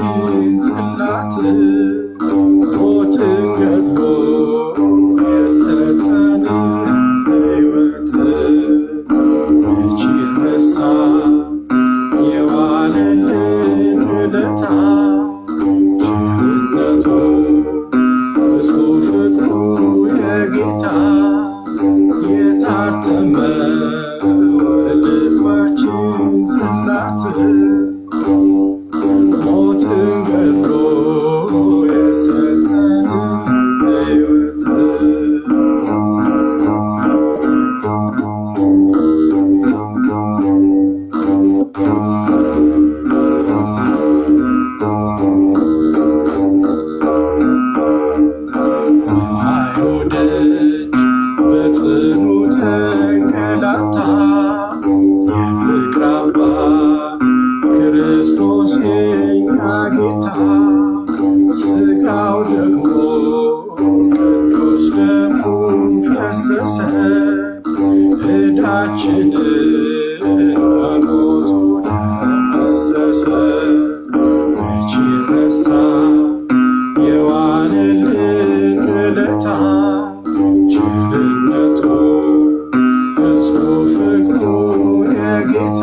ጽላት ሞትን ገድሎ የሰጠን ሕይወት መች ይረሳ የዋለልን ውለታ ቸርነቱ ብዙ ፍቅሩ የጌታ የታተመ በልባችን ጽላት ሞትን ገድሎ የሰጠን ሕይወት አይሁድ በጽኑ ተንገላታ የፍቅር አባት ክርስቶስ የኛ ጌታ ሥጋው ደግሞ ቅዱስ ደሙን ፈሰሰ ዕዳችንን አልቦቱን ፈሰሰ መች ይረሳ የዋለልን ውለታ ቸርነቱ ብዙ ፍቅሩ የጌታ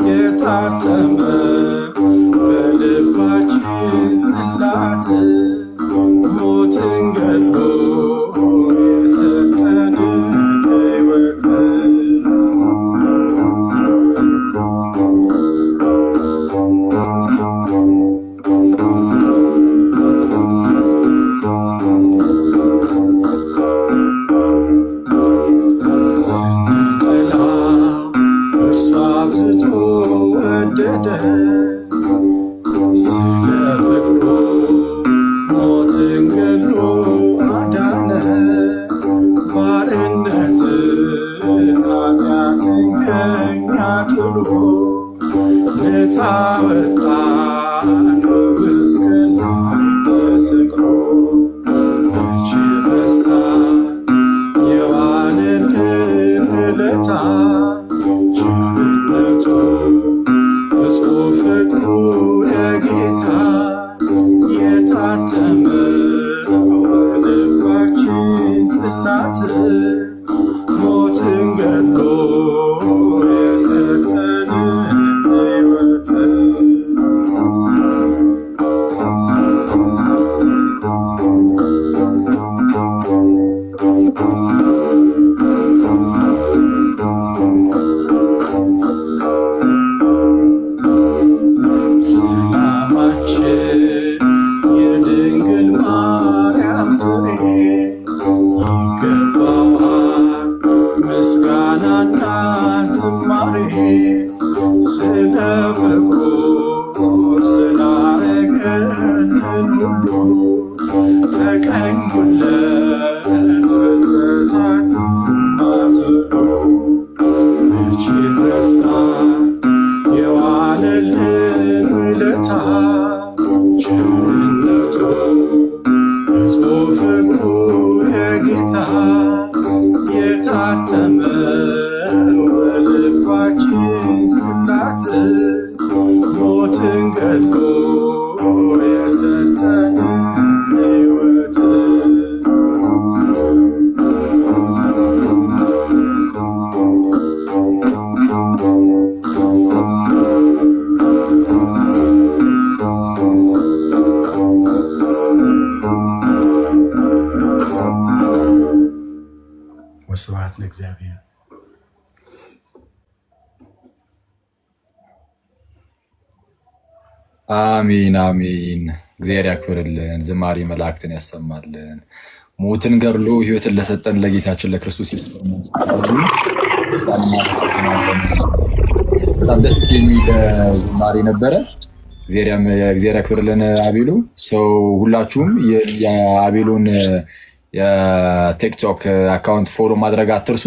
የታተመ በልባችን ጽላት ሞትን ገድሎ የሰጠን ሕይወት ስንጠላ እርሱ አብዝቶ ወደደ ስለ ፍቅሩ ሞትን ገድሎ አዳነ ባርነትን ኃጢአትን ከእኛ ጥሎ ነፃ ወጣን በመስቀል ላይ ተሰቅሎ መች ይረሳ የዋለልን ውለታ ቸርነቱ ብዙ ፍቅሩ የጌታ የታተመ በልባችን ጽላት ሞትን ገድሎ የሰጠን ሕይወት ሰላማችን የድንግል ማርያም ፍሬ ይገባዋል ምስጋናና ዝማሬ ስለ ፍቅሩ ስላረገልን ሁሉ ተቀኙለት ፍጥረታት አጥሩ መች ይረሳ የዋለልን ውለታ ቸርነቱ ብዙ ፍቅሩ የጌታ የታተመ በልባችን ጽላት ሞትን ገድሎ የሰጠን ሕይወት ወስብሐት ለእግዚአብሔር። አሚን አሚን። እግዚአብሔር ያክብርልን፣ ዝማሬ መላእክትን ያሰማልን። ሞትን ገድሎ ሕይወትን ለሰጠን ለጌታችን ለክርስቶስ በጣም እናመሰግናለን። በጣም ደስ የሚል ዝማሬ ነበረ። እግዚአብሔር ያክብርልን። አቤሉ ሰው ሁላችሁም የአቤሉን የቲክቶክ አካውንት ፎሎ ማድረግ አትርሱ።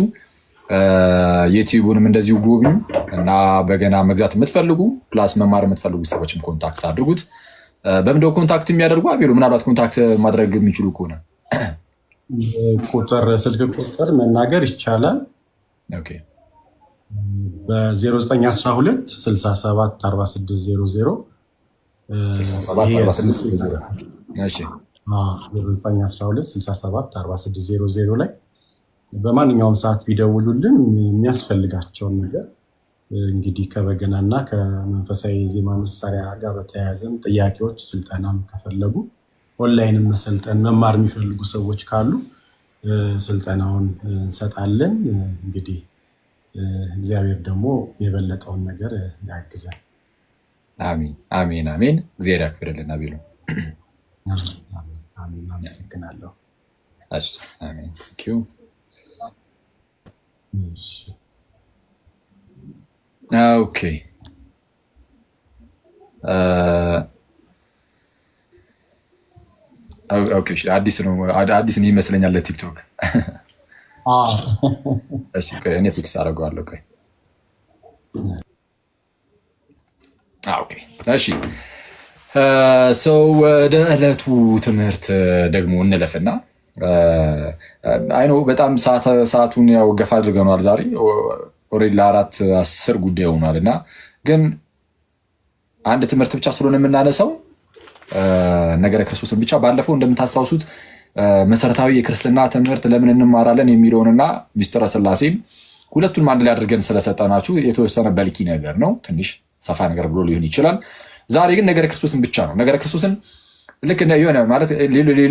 ዩቲዩብንም እንደዚሁ ጎብኙ እና በገና መግዛት የምትፈልጉ ፕላስ መማር የምትፈልጉ ሰዎችም ኮንታክት አድርጉት። በምንድነው ኮንታክት የሚያደርጉ አቤሉ? ምናልባት ኮንታክት ማድረግ የሚችሉ ከሆነ ቁጥር ስልክ ቁጥር መናገር ይቻላል። ኦኬ በ0912 67 4600 0912 ላይ በማንኛውም ሰዓት ቢደውሉልን የሚያስፈልጋቸውን ነገር እንግዲህ ከበገናና ከመንፈሳዊ ዜማ መሳሪያ ጋር በተያያዘም ጥያቄዎች፣ ስልጠናም ከፈለጉ ኦንላይንም መሰልጠን መማር የሚፈልጉ ሰዎች ካሉ ስልጠናውን እንሰጣለን። እንግዲህ እግዚአብሔር ደግሞ የበለጠውን ነገር ያግዛል። አሜን አሜን አሜን። እግዚአብሔር ያክብርልን። አቤሉ አሜን። አመሰግናለሁ። አሜን። ኦኬ አዲስ ነው ይመስለኛል ለቲክቶክ። እኔ ፊክስ አደርገዋለሁ። እሺ ሰው ወደ ዕለቱ ትምህርት ደግሞ እንለፍና አይኖ በጣም ሰዓቱን ያው ገፋ አድርገኗል። ዛሬ ኦልሬዲ ለ4:10 ጉዳይ ሆኗል እና ግን አንድ ትምህርት ብቻ ስለሆነ የምናነሳው ነገረ ክርስቶስን ብቻ ባለፈው እንደምታስታውሱት መሰረታዊ የክርስትና ትምህርት ለምን እንማራለን የሚለውንና ሚስጥረ ሥላሴን ሁለቱንም አንድ ላይ አድርገን ስለሰጠናችሁ የተወሰነ በልኪ ነገር ነው። ትንሽ ሰፋ ነገር ብሎ ሊሆን ይችላል። ዛሬ ግን ነገረ ክርስቶስን ብቻ ነው። ነገረ ክርስቶስን ልክ የሆነ ማለት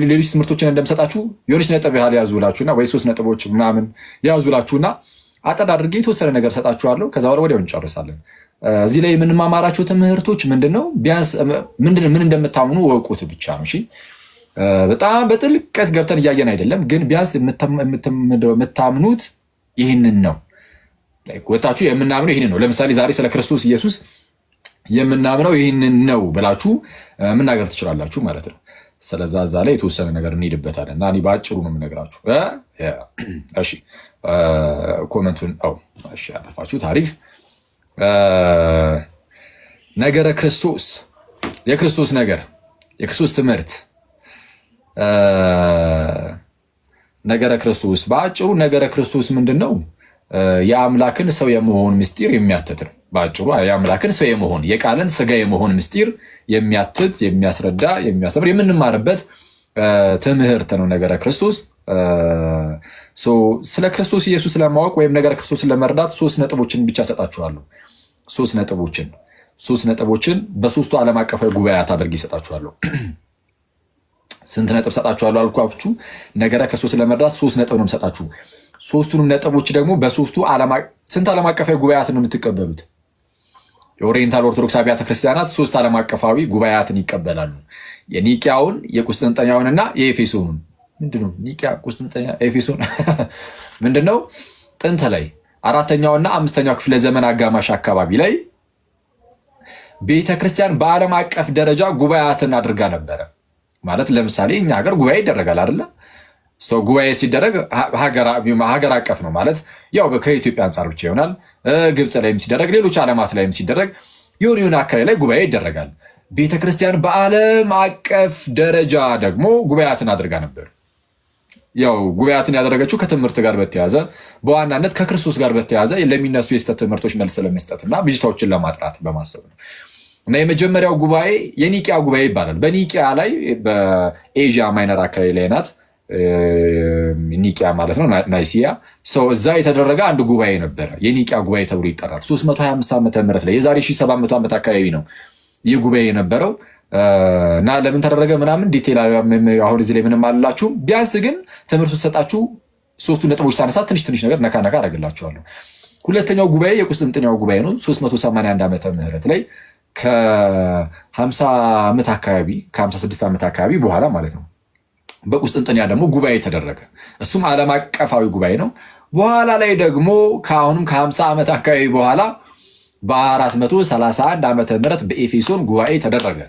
ሌሎች ትምህርቶችን እንደምሰጣችሁ የሆነች ነጥብ ያህል ያዙላችሁና ወይ 3 ነጥቦች ምናምን ያዙላችሁና አጠር አድርጌ የተወሰነ ነገር ሰጣችኋለሁ። ከዛ በኋላ ወዲያው እንጨርሳለን። እዚህ ላይ የምንማማራቸው ትምህርቶች ምንድነው? ቢያንስ ምን እንደምታምኑ ወቁት ብቻ ነው። እሺ በጣም በጥልቀት ገብተን እያየን አይደለም፣ ግን ቢያንስ የምታምኑት ይህንን ነው። ወጣችሁ የምናምነው ይህንን ነው። ለምሳሌ ዛሬ ስለ ክርስቶስ ኢየሱስ የምናምነው ይህንን ነው ብላችሁ መናገር ትችላላችሁ ማለት ነው። ስለዛ እዛ ላይ የተወሰነ ነገር እንሄድበታለን እና እኔ በአጭሩ ነው የምነግራችሁ። እሺ ኮመንቱን ያጠፋችሁ ታሪፍ ነገረ ክርስቶስ የክርስቶስ ነገር የክርስቶስ ትምህርት ነገረ ክርስቶስ በአጭሩ ነገረ ክርስቶስ ምንድን ነው? የአምላክን ሰው የመሆን ምስጢር የሚያትት ነው። በአጭሩ የአምላክን ሰው የመሆን የቃልን ስጋ የመሆን ምስጢር የሚያትት የሚያስረዳ የሚያስተምር የምንማርበት ትምህርት ነው ነገረ ክርስቶስ። ስለ ክርስቶስ ኢየሱስ ለማወቅ ወይም ነገረ ክርስቶስን ለመረዳት 3 ነጥቦችን ብቻ ሰጣችኋለሁ። 3 ነጥቦችን በ3ቱ ዓለም አቀፋዊ ጉባኤያት አድርጌ ይሰጣችኋለሁ። ስንት ነጥብ ሰጣችኋለሁ አልኳችሁ? ነገረ ክርስቶስን ለመረዳት 3 ነጥብ ነው የምሰጣችሁ። 3ቱንም ነጥቦች ደግሞ በ3ቱ ስንት ዓለም አቀፋዊ ጉባኤያትን ነው የምትቀበሉት? የኦሪየንታል ኦርቶዶክስ አብያተ ክርስቲያናት 3 ዓለም አቀፋዊ ጉባኤያትን ይቀበላሉ። የኒቅያውን፣ የቁስጥንጥንያውንና የኤፌሶኑን። ምንድነው ኒቅያ፣ ቁስጥንጥንያ፣ ኤፌሶን? ምንድነው? ጥንት ላይ 4ኛውና 5ኛው ክፍለ ዘመን አጋማሽ አካባቢ ላይ ቤተክርስቲያን በዓለም አቀፍ ደረጃ ጉባኤያትን አድርጋ ነበረ። ማለት ለምሳሌ እኛ ሀገር ጉባኤ ይደረጋል አይደለ? ጉባኤ ሲደረግ ሀገር አቀፍ ነው ማለት ያው ከኢትዮጵያ አንጻር ብቻ ይሆናል። ግብፅ ላይም ሲደረግ፣ ሌሎች ዓለማት ላይም ሲደረግ የሆነ አካባቢ ላይ ጉባኤ ይደረጋል። ቤተክርስቲያን በዓለም አቀፍ ደረጃ ደግሞ ጉባኤያትን አድርጋ ነበር። ያው ጉባኤያትን ያደረገችው ከትምህርት ጋር በተያዘ በዋናነት ከክርስቶስ ጋር በተያዘ ለሚነሱ የስተት ትምህርቶች መልስ ለመስጠትና ብዥታዎችን ለማጥራት በማሰብ ነው። እና የመጀመሪያው ጉባኤ የኒቅያ ጉባኤ ይባላል። በኒቅያ ላይ በኤዥያ ማይነር አካባቢ ላይ ናት ኒቅያ ማለት ነው፣ ናይሲያ። እዛ የተደረገ አንድ ጉባኤ ነበረ፣ የኒቅያ ጉባኤ ተብሎ ይጠራል። 325 ዓመተ ምህረት ላይ የዛሬ 1700 ዓመት አካባቢ ነው ይህ ጉባኤ የነበረው። እና ለምን ተደረገ ምናምን ዲቴል አሁን እዚህ ላይ ምንም አላችሁም። ቢያንስ ግን ትምህርቱ ሰጣችሁ 3ቱ ነጥቦች ሳነሳ ትንሽ ነገር ነካ አደርግላችኋለሁ። ሁለተኛው ጉባኤ የቁስጥንጥንያው ጉባኤ ነው 381 ዓመተ ምህረት ላይ ከ50 ዓመት አካባቢ ከ56 ዓመት አካባቢ በኋላ ማለት ነው። በቁስጥንጥንያ ደግሞ ጉባኤ ተደረገ። እሱም ዓለም አቀፋዊ ጉባኤ ነው። በኋላ ላይ ደግሞ ከአሁንም ከ50 ዓመት አካባቢ በኋላ በ431 ዓመተ ምህረት በኤፌሶን ጉባኤ ተደረገ።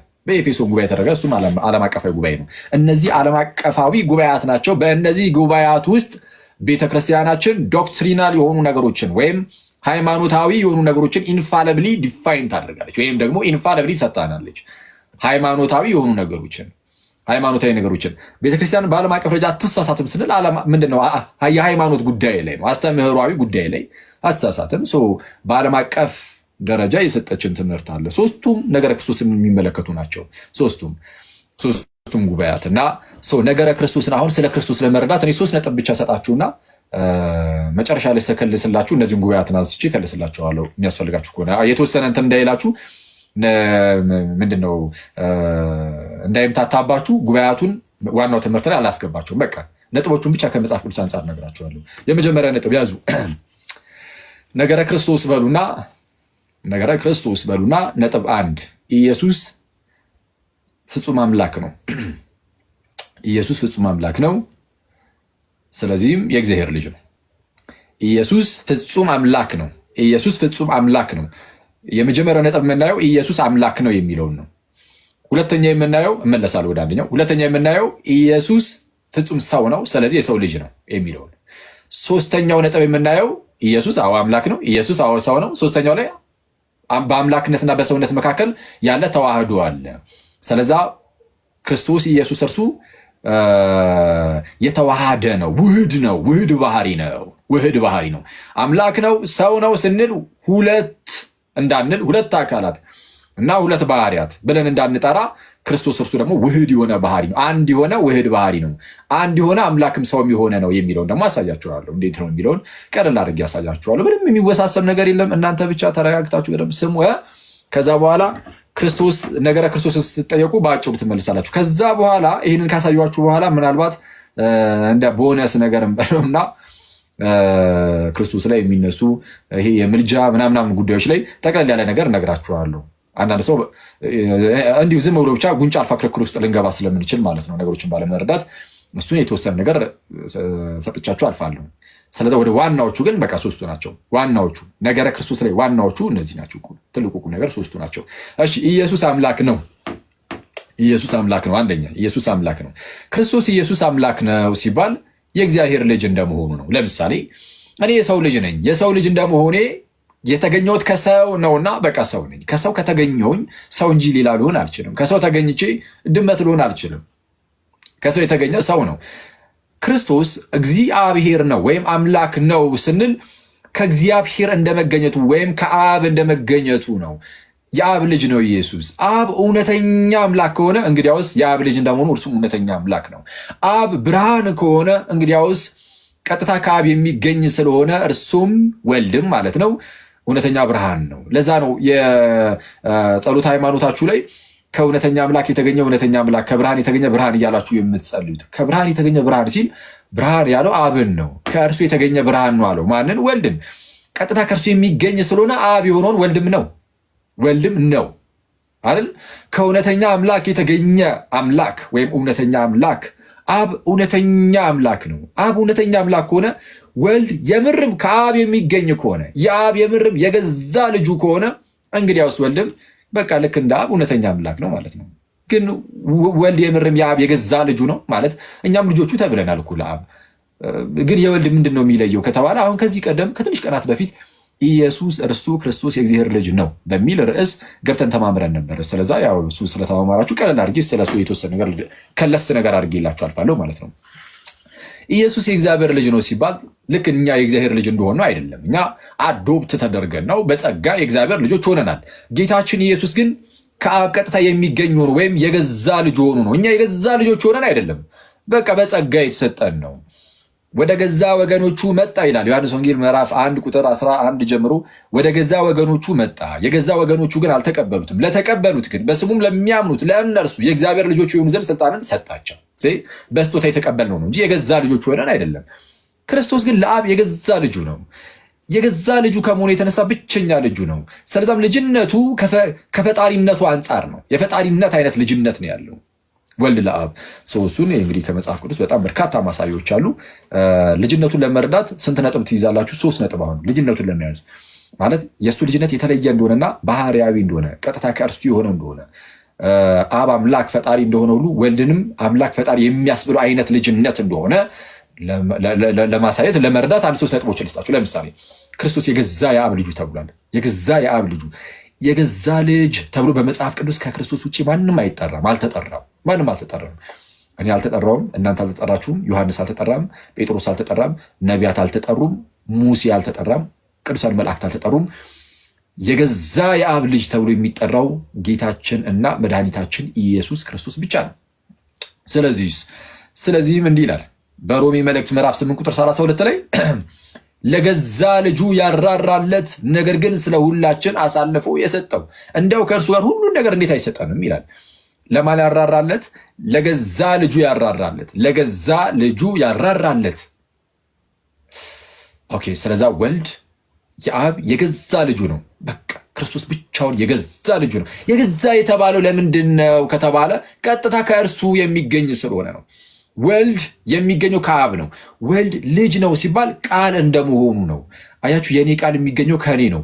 እሱም ዓለም አቀፋዊ ጉባኤ ነው። እነዚህ ዓለም አቀፋዊ ጉባኤያት ናቸው። በእነዚህ ጉባኤያት ውስጥ ቤተክርስቲያናችን ዶክትሪናል የሆኑ ነገሮችን ወይም ሃይማኖታዊ የሆኑ ነገሮችን ኢንፋሊብሊ ዲፋይን ታደርጋለች ወይም ደግሞ ኢንፋሊብሊ ሰጥታናለች። ሃይማኖታዊ የሆኑ ነገሮችን ሃይማኖታዊ ነገሮችን ቤተክርስቲያን በዓለም አቀፍ ደረጃ አትሳሳትም ስንል ምንድነው? የሃይማኖት ጉዳይ ላይ ነው፣ አስተምህሯዊ ጉዳይ ላይ አትሳሳትም። በዓለም አቀፍ ደረጃ የሰጠችን ትምህርት አለ። ሶስቱም ነገረ ክርስቶስን የሚመለከቱ ናቸው። ሶስቱም ጉባኤያት እና ነገረ ክርስቶስን አሁን ስለ ክርስቶስ ለመረዳት እኔ 3 ነጥብ ብቻ ሰጣችሁና መጨረሻ ላይ ሰከልስላችሁ እነዚህን ጉባኤያትን አንስቼ ከልስላችኋለሁ። የሚያስፈልጋችሁ ከሆነ የተወሰነ እንትን እንዳይላችሁ ምንድነው እንዳይምታታባችሁ ጉባኤያቱን ዋናው ትምህርት ላይ አላስገባቸውም። በቃ ነጥቦቹን ብቻ ከመጽሐፍ ቅዱስ አንጻር ነግራችኋለሁ። የመጀመሪያ ነጥብ ያዙ። ነገረ ክርስቶስ በሉና ነጥብ 1 ኢየሱስ ፍጹም አምላክ ነው። ኢየሱስ ፍጹም አምላክ ነው። ስለዚህም የእግዚአብሔር ልጅ ነው። ኢየሱስ ፍጹም አምላክ ነው። ኢየሱስ ፍጹም አምላክ ነው። የመጀመሪያው ነጥብ የምናየው ኢየሱስ አምላክ ነው የሚለውን ነው። ሁለተኛ የምናየው እመለሳለሁ ወደ አንደኛው። ሁለተኛ የምናየው ኢየሱስ ፍጹም ሰው ነው፣ ስለዚህ የሰው ልጅ ነው የሚለውን። ሶስተኛው ነጥብ የምናየው ኢየሱስ አምላክ ነው፣ ኢየሱስ ሰው ነው። ሶስተኛው ላይ በአምላክነትና በሰውነት መካከል ያለ ተዋህዶ አለ። ስለዛ ክርስቶስ ኢየሱስ እርሱ የተዋሃደ ነው፣ ውህድ ነው፣ ውህድ ባህሪ ነው። አምላክ ነው፣ ሰው ነው ስንል ሁለት አካላት እና ሁለት ባህሪያት ብለን እንዳንጠራ ክርስቶስ እርሱ ደግሞ ውህድ የሆነ ባህሪ ነው። አንድ የሆነ ውህድ ባህሪ ነው። አንድ የሆነ አምላክም ሰውም የሆነ ነው የሚለውን ደግሞ አሳያችኋለሁ። እንዴት ነው የሚለውን ቀለል አድርጌ አሳያችኋለሁ። ምንም የሚወሳሰብ ነገር የለም። እናንተ ብቻ ተረጋግታችሁ በደንብ ስሙ። ከዛ በኋላ ነገረ ክርስቶስ ስትጠየቁ በአጭሩ ትመልሳላችሁ። ከዛ በኋላ ይህንን ካሳያችሁ በኋላ ምናልባት እንደ ቦነስ ነገር እና ክርስቶስ ላይ የሚነሱ ይሄ የምልጃ ምናምን ጉዳዮች ላይ ጠቅለል ያለ ነገር እነግራችኋለሁ። አንዳንድ ሰው እንዲሁ ዝም ብሎ ብቻ ጉንጫ አልፋ ክርክር ውስጥ ልንገባ ስለምንችል ማለት ነው፣ ነገሮችን ባለመረዳት እሱን የተወሰነ ነገር ሰጥቻችሁ አልፋለሁ። ስለዚህ ወደ ዋናዎቹ ግን በቃ 3ቱ ናቸው። ዋናዎቹ ነገረ ክርስቶስ ላይ ዋናዎቹ እነዚህ ናቸው። ትልቁ ነገር 3ቱ ናቸው። እሺ፣ ኢየሱስ አምላክ ነው። ኢየሱስ አምላክ ነው። አንደኛ ኢየሱስ አምላክ ነው። ክርስቶስ ኢየሱስ አምላክ ነው ሲባል የእግዚአብሔር ልጅ እንደመሆኑ ነው። ለምሳሌ እኔ የሰው ልጅ ነኝ። የሰው ልጅ እንደመሆኔ የተገኘሁት ከሰው ነውና በቃ ሰው ነኝ። ከሰው ከተገኘሁኝ ሰው እንጂ ሌላ ልሆን አልችልም። ከሰው ተገኝቼ ድመት ልሆን አልችልም። ከሰው የተገኘ ሰው ነው። ክርስቶስ እግዚአብሔር ነው ወይም አምላክ ነው ስንል ከእግዚአብሔር እንደመገኘቱ ወይም ከአብ እንደመገኘቱ ነው። የአብ ልጅ ነው ኢየሱስ። አብ እውነተኛ አምላክ ከሆነ እንግዲያውስ የአብ ልጅ እንደመሆኑ እርሱም እውነተኛ አምላክ ነው። አብ ብርሃን ከሆነ እንግዲያውስ ቀጥታ ከአብ የሚገኝ ስለሆነ እርሱም ወልድም ማለት ነው እውነተኛ ብርሃን ነው። ለዛ ነው የጸሎት ሃይማኖታችሁ ላይ ከእውነተኛ አምላክ የተገኘ እውነተኛ አምላክ፣ ከብርሃን የተገኘ ብርሃን እያላችሁ የምትጸልዩት። ከብርሃን የተገኘ ብርሃን ሲል ብርሃን ያለው አብን ነው። ከእርሱ የተገኘ ብርሃን ነው አለው ማንን? ወልድን። ቀጥታ ከእርሱ የሚገኝ ስለሆነ አብ የሆነውን ወልድም ነው አይደል? ከእውነተኛ አምላክ የተገኘ አምላክ ወይም እውነተኛ አምላክ አብ እውነተኛ አምላክ ነው። አብ እውነተኛ አምላክ ከሆነ ወልድ የምርም ከአብ የሚገኝ ከሆነ የአብ የምርም የገዛ ልጁ ከሆነ እንግዲያውስ ወልድም በቃ ልክ እንደ አብ እውነተኛ አምላክ ነው ማለት ነው። ግን ወልድ የምርም የአብ የገዛ ልጁ ነው ማለት እኛም ልጆቹ ተብለናል እኮ ለአብ። ግን የወልድ ምንድን ነው የሚለየው ከተባለ አሁን ከዚህ ቀደም ከትንሽ ቀናት በፊት ኢየሱስ እርሱ ክርስቶስ የእግዚአብሔር ልጅ ነው በሚል ርዕስ ገብተን ተማምረን ነበር። ስለዛ ያው እሱ ስለተማማራችሁ ቀለል አድርጌ ስለሱ የተወሰነ ነገር ከለስ ነገር አድርጌላችሁ አልፋለሁ ማለት ነው። ኢየሱስ የእግዚአብሔር ልጅ ነው ሲባል ልክ እኛ የእግዚአብሔር ልጅ እንደሆነ አይደለም። እኛ አዶፕት ተደርገን ነው በጸጋ የእግዚአብሔር ልጆች ሆነናል። ጌታችን ኢየሱስ ግን ከአብ ቀጥታ የሚገኝ ሆኖ ወይም የገዛ ልጅ ሆኖ ነው። እኛ የገዛ ልጆች ሆነን አይደለም፣ በቃ በጸጋ የተሰጠን ነው። ወደ ገዛ ወገኖቹ መጣ ይላል ዮሐንስ ወንጌል ምዕራፍ 1 ቁጥር 11 ጀምሮ ወደ ገዛ ወገኖቹ መጣ፣ የገዛ ወገኖቹ ግን አልተቀበሉትም። ለተቀበሉት ግን በስሙም ለሚያምኑት ለእነርሱ የእግዚአብሔር ልጆች የሆኑ ዘንድ ስልጣንን ሰጣቸው። በስጦታ የተቀበልነው ነው እንጂ የገዛ ልጆች ሆነን አይደለም። ክርስቶስ ግን ለአብ የገዛ ልጁ ነው። የገዛ ልጁ ከመሆኑ የተነሳ ብቸኛ ልጁ ነው። ስለዛም ልጅነቱ ከፈጣሪነቱ አንጻር ነው። የፈጣሪነት አይነት ልጅነት ነው ያለው ወልድ ለአብ። እሱን እንግዲህ ከመጽሐፍ ቅዱስ በጣም በርካታ ማሳያዎች አሉ። ልጅነቱን ለመረዳት ስንት ነጥብ ትይዛላችሁ? 3 ነጥብ። አሁን ልጅነቱን ለመያዝ ማለት የእሱ ልጅነት የተለየ እንደሆነና ባህርያዊ እንደሆነ ቀጥታ ከእርሱ የሆነ እንደሆነ አብ አምላክ ፈጣሪ እንደሆነ ሁሉ ወልድንም አምላክ ፈጣሪ የሚያስብለው አይነት ልጅነት እንደሆነ ለማሳየት ለመረዳት 3 ነጥቦች ልስጣችሁ። ለምሳሌ ክርስቶስ የገዛ የአብ ልጁ ተብሏል። የገዛ የአብ ልጁ የገዛ ልጅ ተብሎ በመጽሐፍ ቅዱስ ከክርስቶስ ውጭ ማንም አይጠራም፣ አልተጠራም። ማንም አልተጠራም። እኔ አልተጠራውም፣ እናንተ አልተጠራችሁም፣ ዮሐንስ አልተጠራም፣ ጴጥሮስ አልተጠራም፣ ነቢያት አልተጠሩም፣ ሙሴ አልተጠራም፣ ቅዱሳን መላእክት አልተጠሩም። የገዛ የአብ ልጅ ተብሎ የሚጠራው ጌታችን እና መድኃኒታችን ኢየሱስ ክርስቶስ ብቻ ነው። ስለዚህም እንዲህ ይላል በሮሜ መልእክት ምዕራፍ 8 ቁጥር 32 ላይ ለገዛ ልጁ ያራራለት ነገር ግን ስለ ሁላችን አሳልፎ የሰጠው እንዲያው ከእርሱ ጋር ሁሉን ነገር እንዴት አይሰጠንም ይላል። ለማን ያራራለት? ለገዛ ልጁ ያራራለት። ለገዛ ልጁ ያራራለት። ኦኬ። ስለዛ ወልድ የአብ የገዛ ልጁ ነው። በቃ ክርስቶስ ብቻውን የገዛ ልጁ ነው። የገዛ የተባለው ለምንድን ነው ከተባለ ቀጥታ ከእርሱ የሚገኝ ስለሆነ ነው። ወልድ የሚገኘው ከአብ ነው። ወልድ ልጅ ነው ሲባል ቃል እንደመሆኑ ነው። አያችሁ፣ የኔ ቃል የሚገኘው ከእኔ ነው።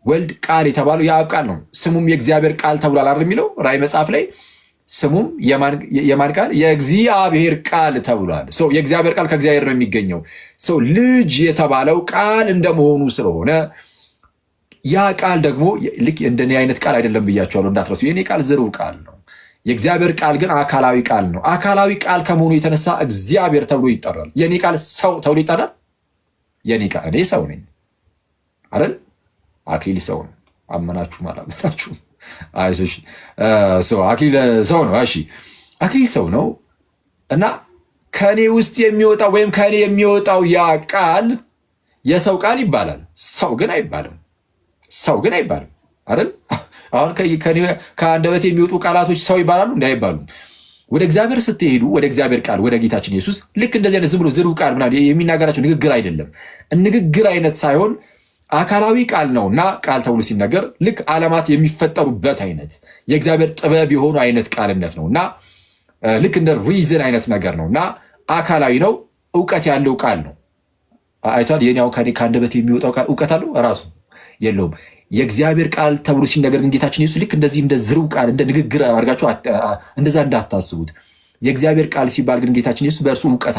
ወልድ ቃል የተባለው የአብ ቃል ነው። ስሙም የእግዚአብሔር ቃል ተብሏል አይደል የሚለው ራእይ መጽሐፍ ላይ ስሙም የማን ቃል? የእግዚአብሔር ቃል ተብሏል። የእግዚአብሔር ቃል ከእግዚአብሔር ነው የሚገኘው። ልጅ የተባለው ቃል እንደመሆኑ ስለሆነ ያ ቃል ደግሞ ልክ እንደኔ አይነት ቃል አይደለም ብያቸዋለሁ፣ እንዳትረሱ። የኔ ቃል ዝርው ቃል ነው። የእግዚአብሔር ቃል ግን አካላዊ ቃል ነው። አካላዊ ቃል ከመሆኑ የተነሳ እግዚአብሔር ተብሎ ይጠራል። የኔ ቃል ሰው ተብሎ ይጠራል። የኔ ቃል እኔ ሰው ነኝ አይደል? አክሊል ሰው ነው። አመናችሁም አላመናችሁም አይዞሽ፣ አክሊል ሰው ነው። እሺ አክሊል ሰው ነው እና ከኔ ውስጥ የሚወጣው ወይም ከኔ የሚወጣው ያ ቃል የሰው ቃል ይባላል። ሰው ግን አይባልም። ሰው ግን አይባልም አይደል? አሁን ከአንደበት የሚወጡ ቃላቶች ሰው ይባላሉ? እንዳይባሉም። ወደ እግዚአብሔር ስትሄዱ ወደ እግዚአብሔር ቃል ወደ ጌታችን ኢየሱስ ልክ እንደዚህ አይነት ዝም ብሎ ዝርው ቃል ምናምን የሚናገራቸው ንግግር አይደለም። ንግግር አይነት ሳይሆን አካላዊ ቃል ነው እና ቃል ተብሎ ሲነገር ልክ ዓለማት የሚፈጠሩበት አይነት የእግዚአብሔር ጥበብ የሆኑ አይነት ቃልነት ነው እና ልክ እንደ ሪዝን አይነት ነገር ነው እና አካላዊ ነው። እውቀት ያለው ቃል ነው። አይቷል። የኛው ከአንደበት የሚወጣው ቃል እውቀት አለው? ራሱ የለውም። የእግዚአብሔር ቃል ተብሎ ሲነገር ግን ጌታችን ኢየሱስ ልክ እንደዚህ እንደ ዝርው ቃል እንደ ንግግር አድርጋችሁ እንደዛ እንዳታስቡት። የእግዚአብሔር ቃል ሲባል ግን ጌታችን ኢየሱስ በእርሱ እውቀት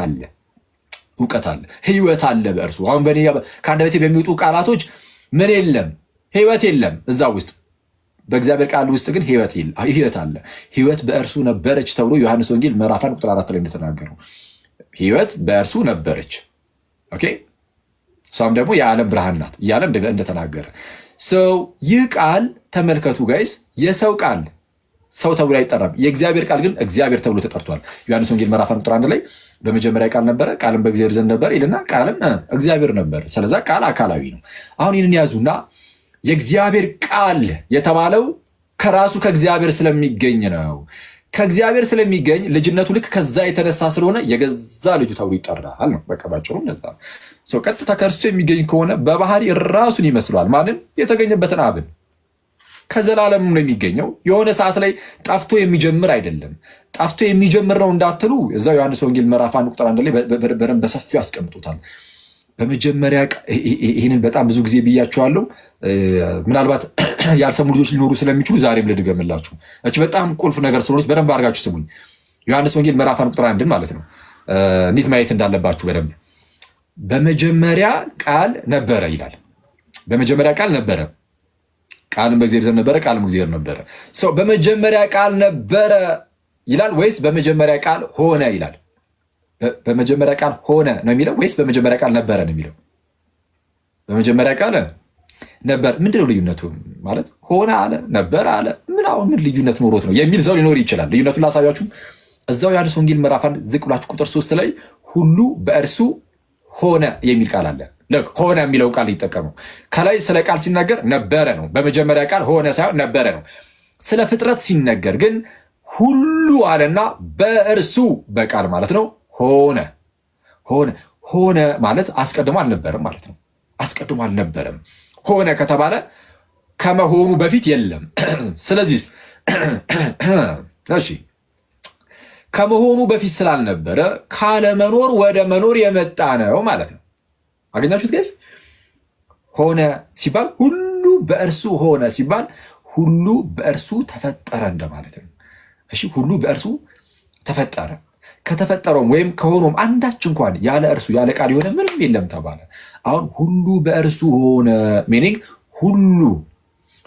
አለ፣ ህይወት አለ በእርሱ። አሁን በእኔ ከአንደበቴ በሚወጡ ቃላቶች ምን የለም? ህይወት የለም እዛ ውስጥ። በእግዚአብሔር ቃል ውስጥ ግን ህይወት አለ። ህይወት በእርሱ ነበረች ተብሎ ዮሐንስ ወንጌል ምዕራፍ 1 ቁጥር 4 ላይ እንደተናገረው ህይወት በእርሱ ነበረች። ኦኬ። እሷም ደግሞ የዓለም ብርሃን ናት እያለ እንደተናገረ ይህ ቃል ተመልከቱ ጋይስ፣ የሰው ቃል ሰው ተብሎ አይጠራም። የእግዚአብሔር ቃል ግን እግዚአብሔር ተብሎ ተጠርቷል። ዮሐንስ ወንጌል ምዕራፍ 1 ቁጥር 1 ላይ በመጀመሪያ ቃል ነበረ፣ ቃልም በእግዚአብሔር ዘንድ ነበር ይልና ቃልም እግዚአብሔር ነበር። ስለዛ ቃል አካላዊ ነው። አሁን ይህንን ያዙና የእግዚአብሔር ቃል የተባለው ከራሱ ከእግዚአብሔር ስለሚገኝ ነው። ከእግዚአብሔር ስለሚገኝ ልጅነቱ ልክ ከዛ የተነሳ ስለሆነ የገዛ ልጁ ተብሎ ይጠራል ነው። በቃ ባጭሩ እንደዛ ነው። ቀጥታ ከእርሱ የሚገኝ ከሆነ በባህሪ ራሱን ይመስለዋል። ማንም የተገኘበትን አብን ከዘላለም ነው የሚገኘው። የሆነ ሰዓት ላይ ጠፍቶ የሚጀምር አይደለም። ጠፍቶ የሚጀምር ነው እንዳትሉ እዛው ዮሐንስ ወንጌል ምዕራፍ 1 ቁጥር 1 ላይ በደንብ በሰፊው ያስቀምጡታል። በመጀመሪያ ይህንን በጣም ብዙ ጊዜ ብያቸዋለሁ። ምናልባት ያልሰሙ ልጆች ሊኖሩ ስለሚችሉ ዛሬም ልድገምላችሁ። እች በጣም ቁልፍ ነገር ስለሆነች በደንብ አድርጋችሁ ስሙኝ። ዮሐንስ ወንጌል ምዕራፍ 1 ቁጥር 1 ማለት ነው። እንዴት ማየት እንዳለባችሁ በደንብ። በመጀመሪያ ቃል ነበረ ይላል። በመጀመሪያ ቃል ነበረ፣ ቃልም በእግዚአብሔር ዘንድ ነበረ፣ ቃልም እግዚአብሔር ነበረ። በመጀመሪያ ቃል ነበረ ይላል ወይስ በመጀመሪያ ቃል ሆነ ይላል? በመጀመሪያ ቃል ሆነ ነው የሚለው ወይስ በመጀመሪያ ቃል ነበረ ነው የሚለው? በመጀመሪያ ቃል ነበር። ምንድነው ልዩነቱ? ማለት ሆነ አለ ነበር አለ ምን ልዩነት ኖሮት ነው የሚል ሰው ሊኖር ይችላል። ልዩነቱን ላሳያችሁ። እዛው ዮሐንስ ወንጌል ምዕራፍ 1 ዝቅ ብላችሁ ቁጥር 3 ላይ ሁሉ በእርሱ ሆነ የሚል ቃል አለ። ሆነ የሚለው ቃል ይጠቀመው። ከላይ ስለ ቃል ሲናገር ነበረ ነው። በመጀመሪያ ቃል ሆነ ሳይሆን ነበረ ነው። ስለ ፍጥረት ሲነገር ግን ሁሉ አለና በእርሱ በቃል ማለት ነው ሆነ። ሆነ ማለት አስቀድሞ አልነበረም ማለት ነው። አስቀድሞ አልነበረም። ሆነ ከተባለ ከመሆኑ በፊት የለም። ስለዚህ እሺ ከመሆኑ በፊት ስላልነበረ ካለመኖር ወደ መኖር የመጣ ነው ማለት ነው። አገኛችሁት ጋይስ? ሆነ ሲባል ሁሉ በእርሱ ሆነ ሲባል ሁሉ በእርሱ ተፈጠረ እንደማለት ነው። እሺ ሁሉ በእርሱ ተፈጠረ። ከተፈጠረውም ወይም ከሆኖም አንዳች እንኳን ያለ እርሱ ያለ ቃል የሆነ ምንም የለም ተባለ። አሁን ሁሉ በእርሱ ሆነ ሚኒንግ ሁሉ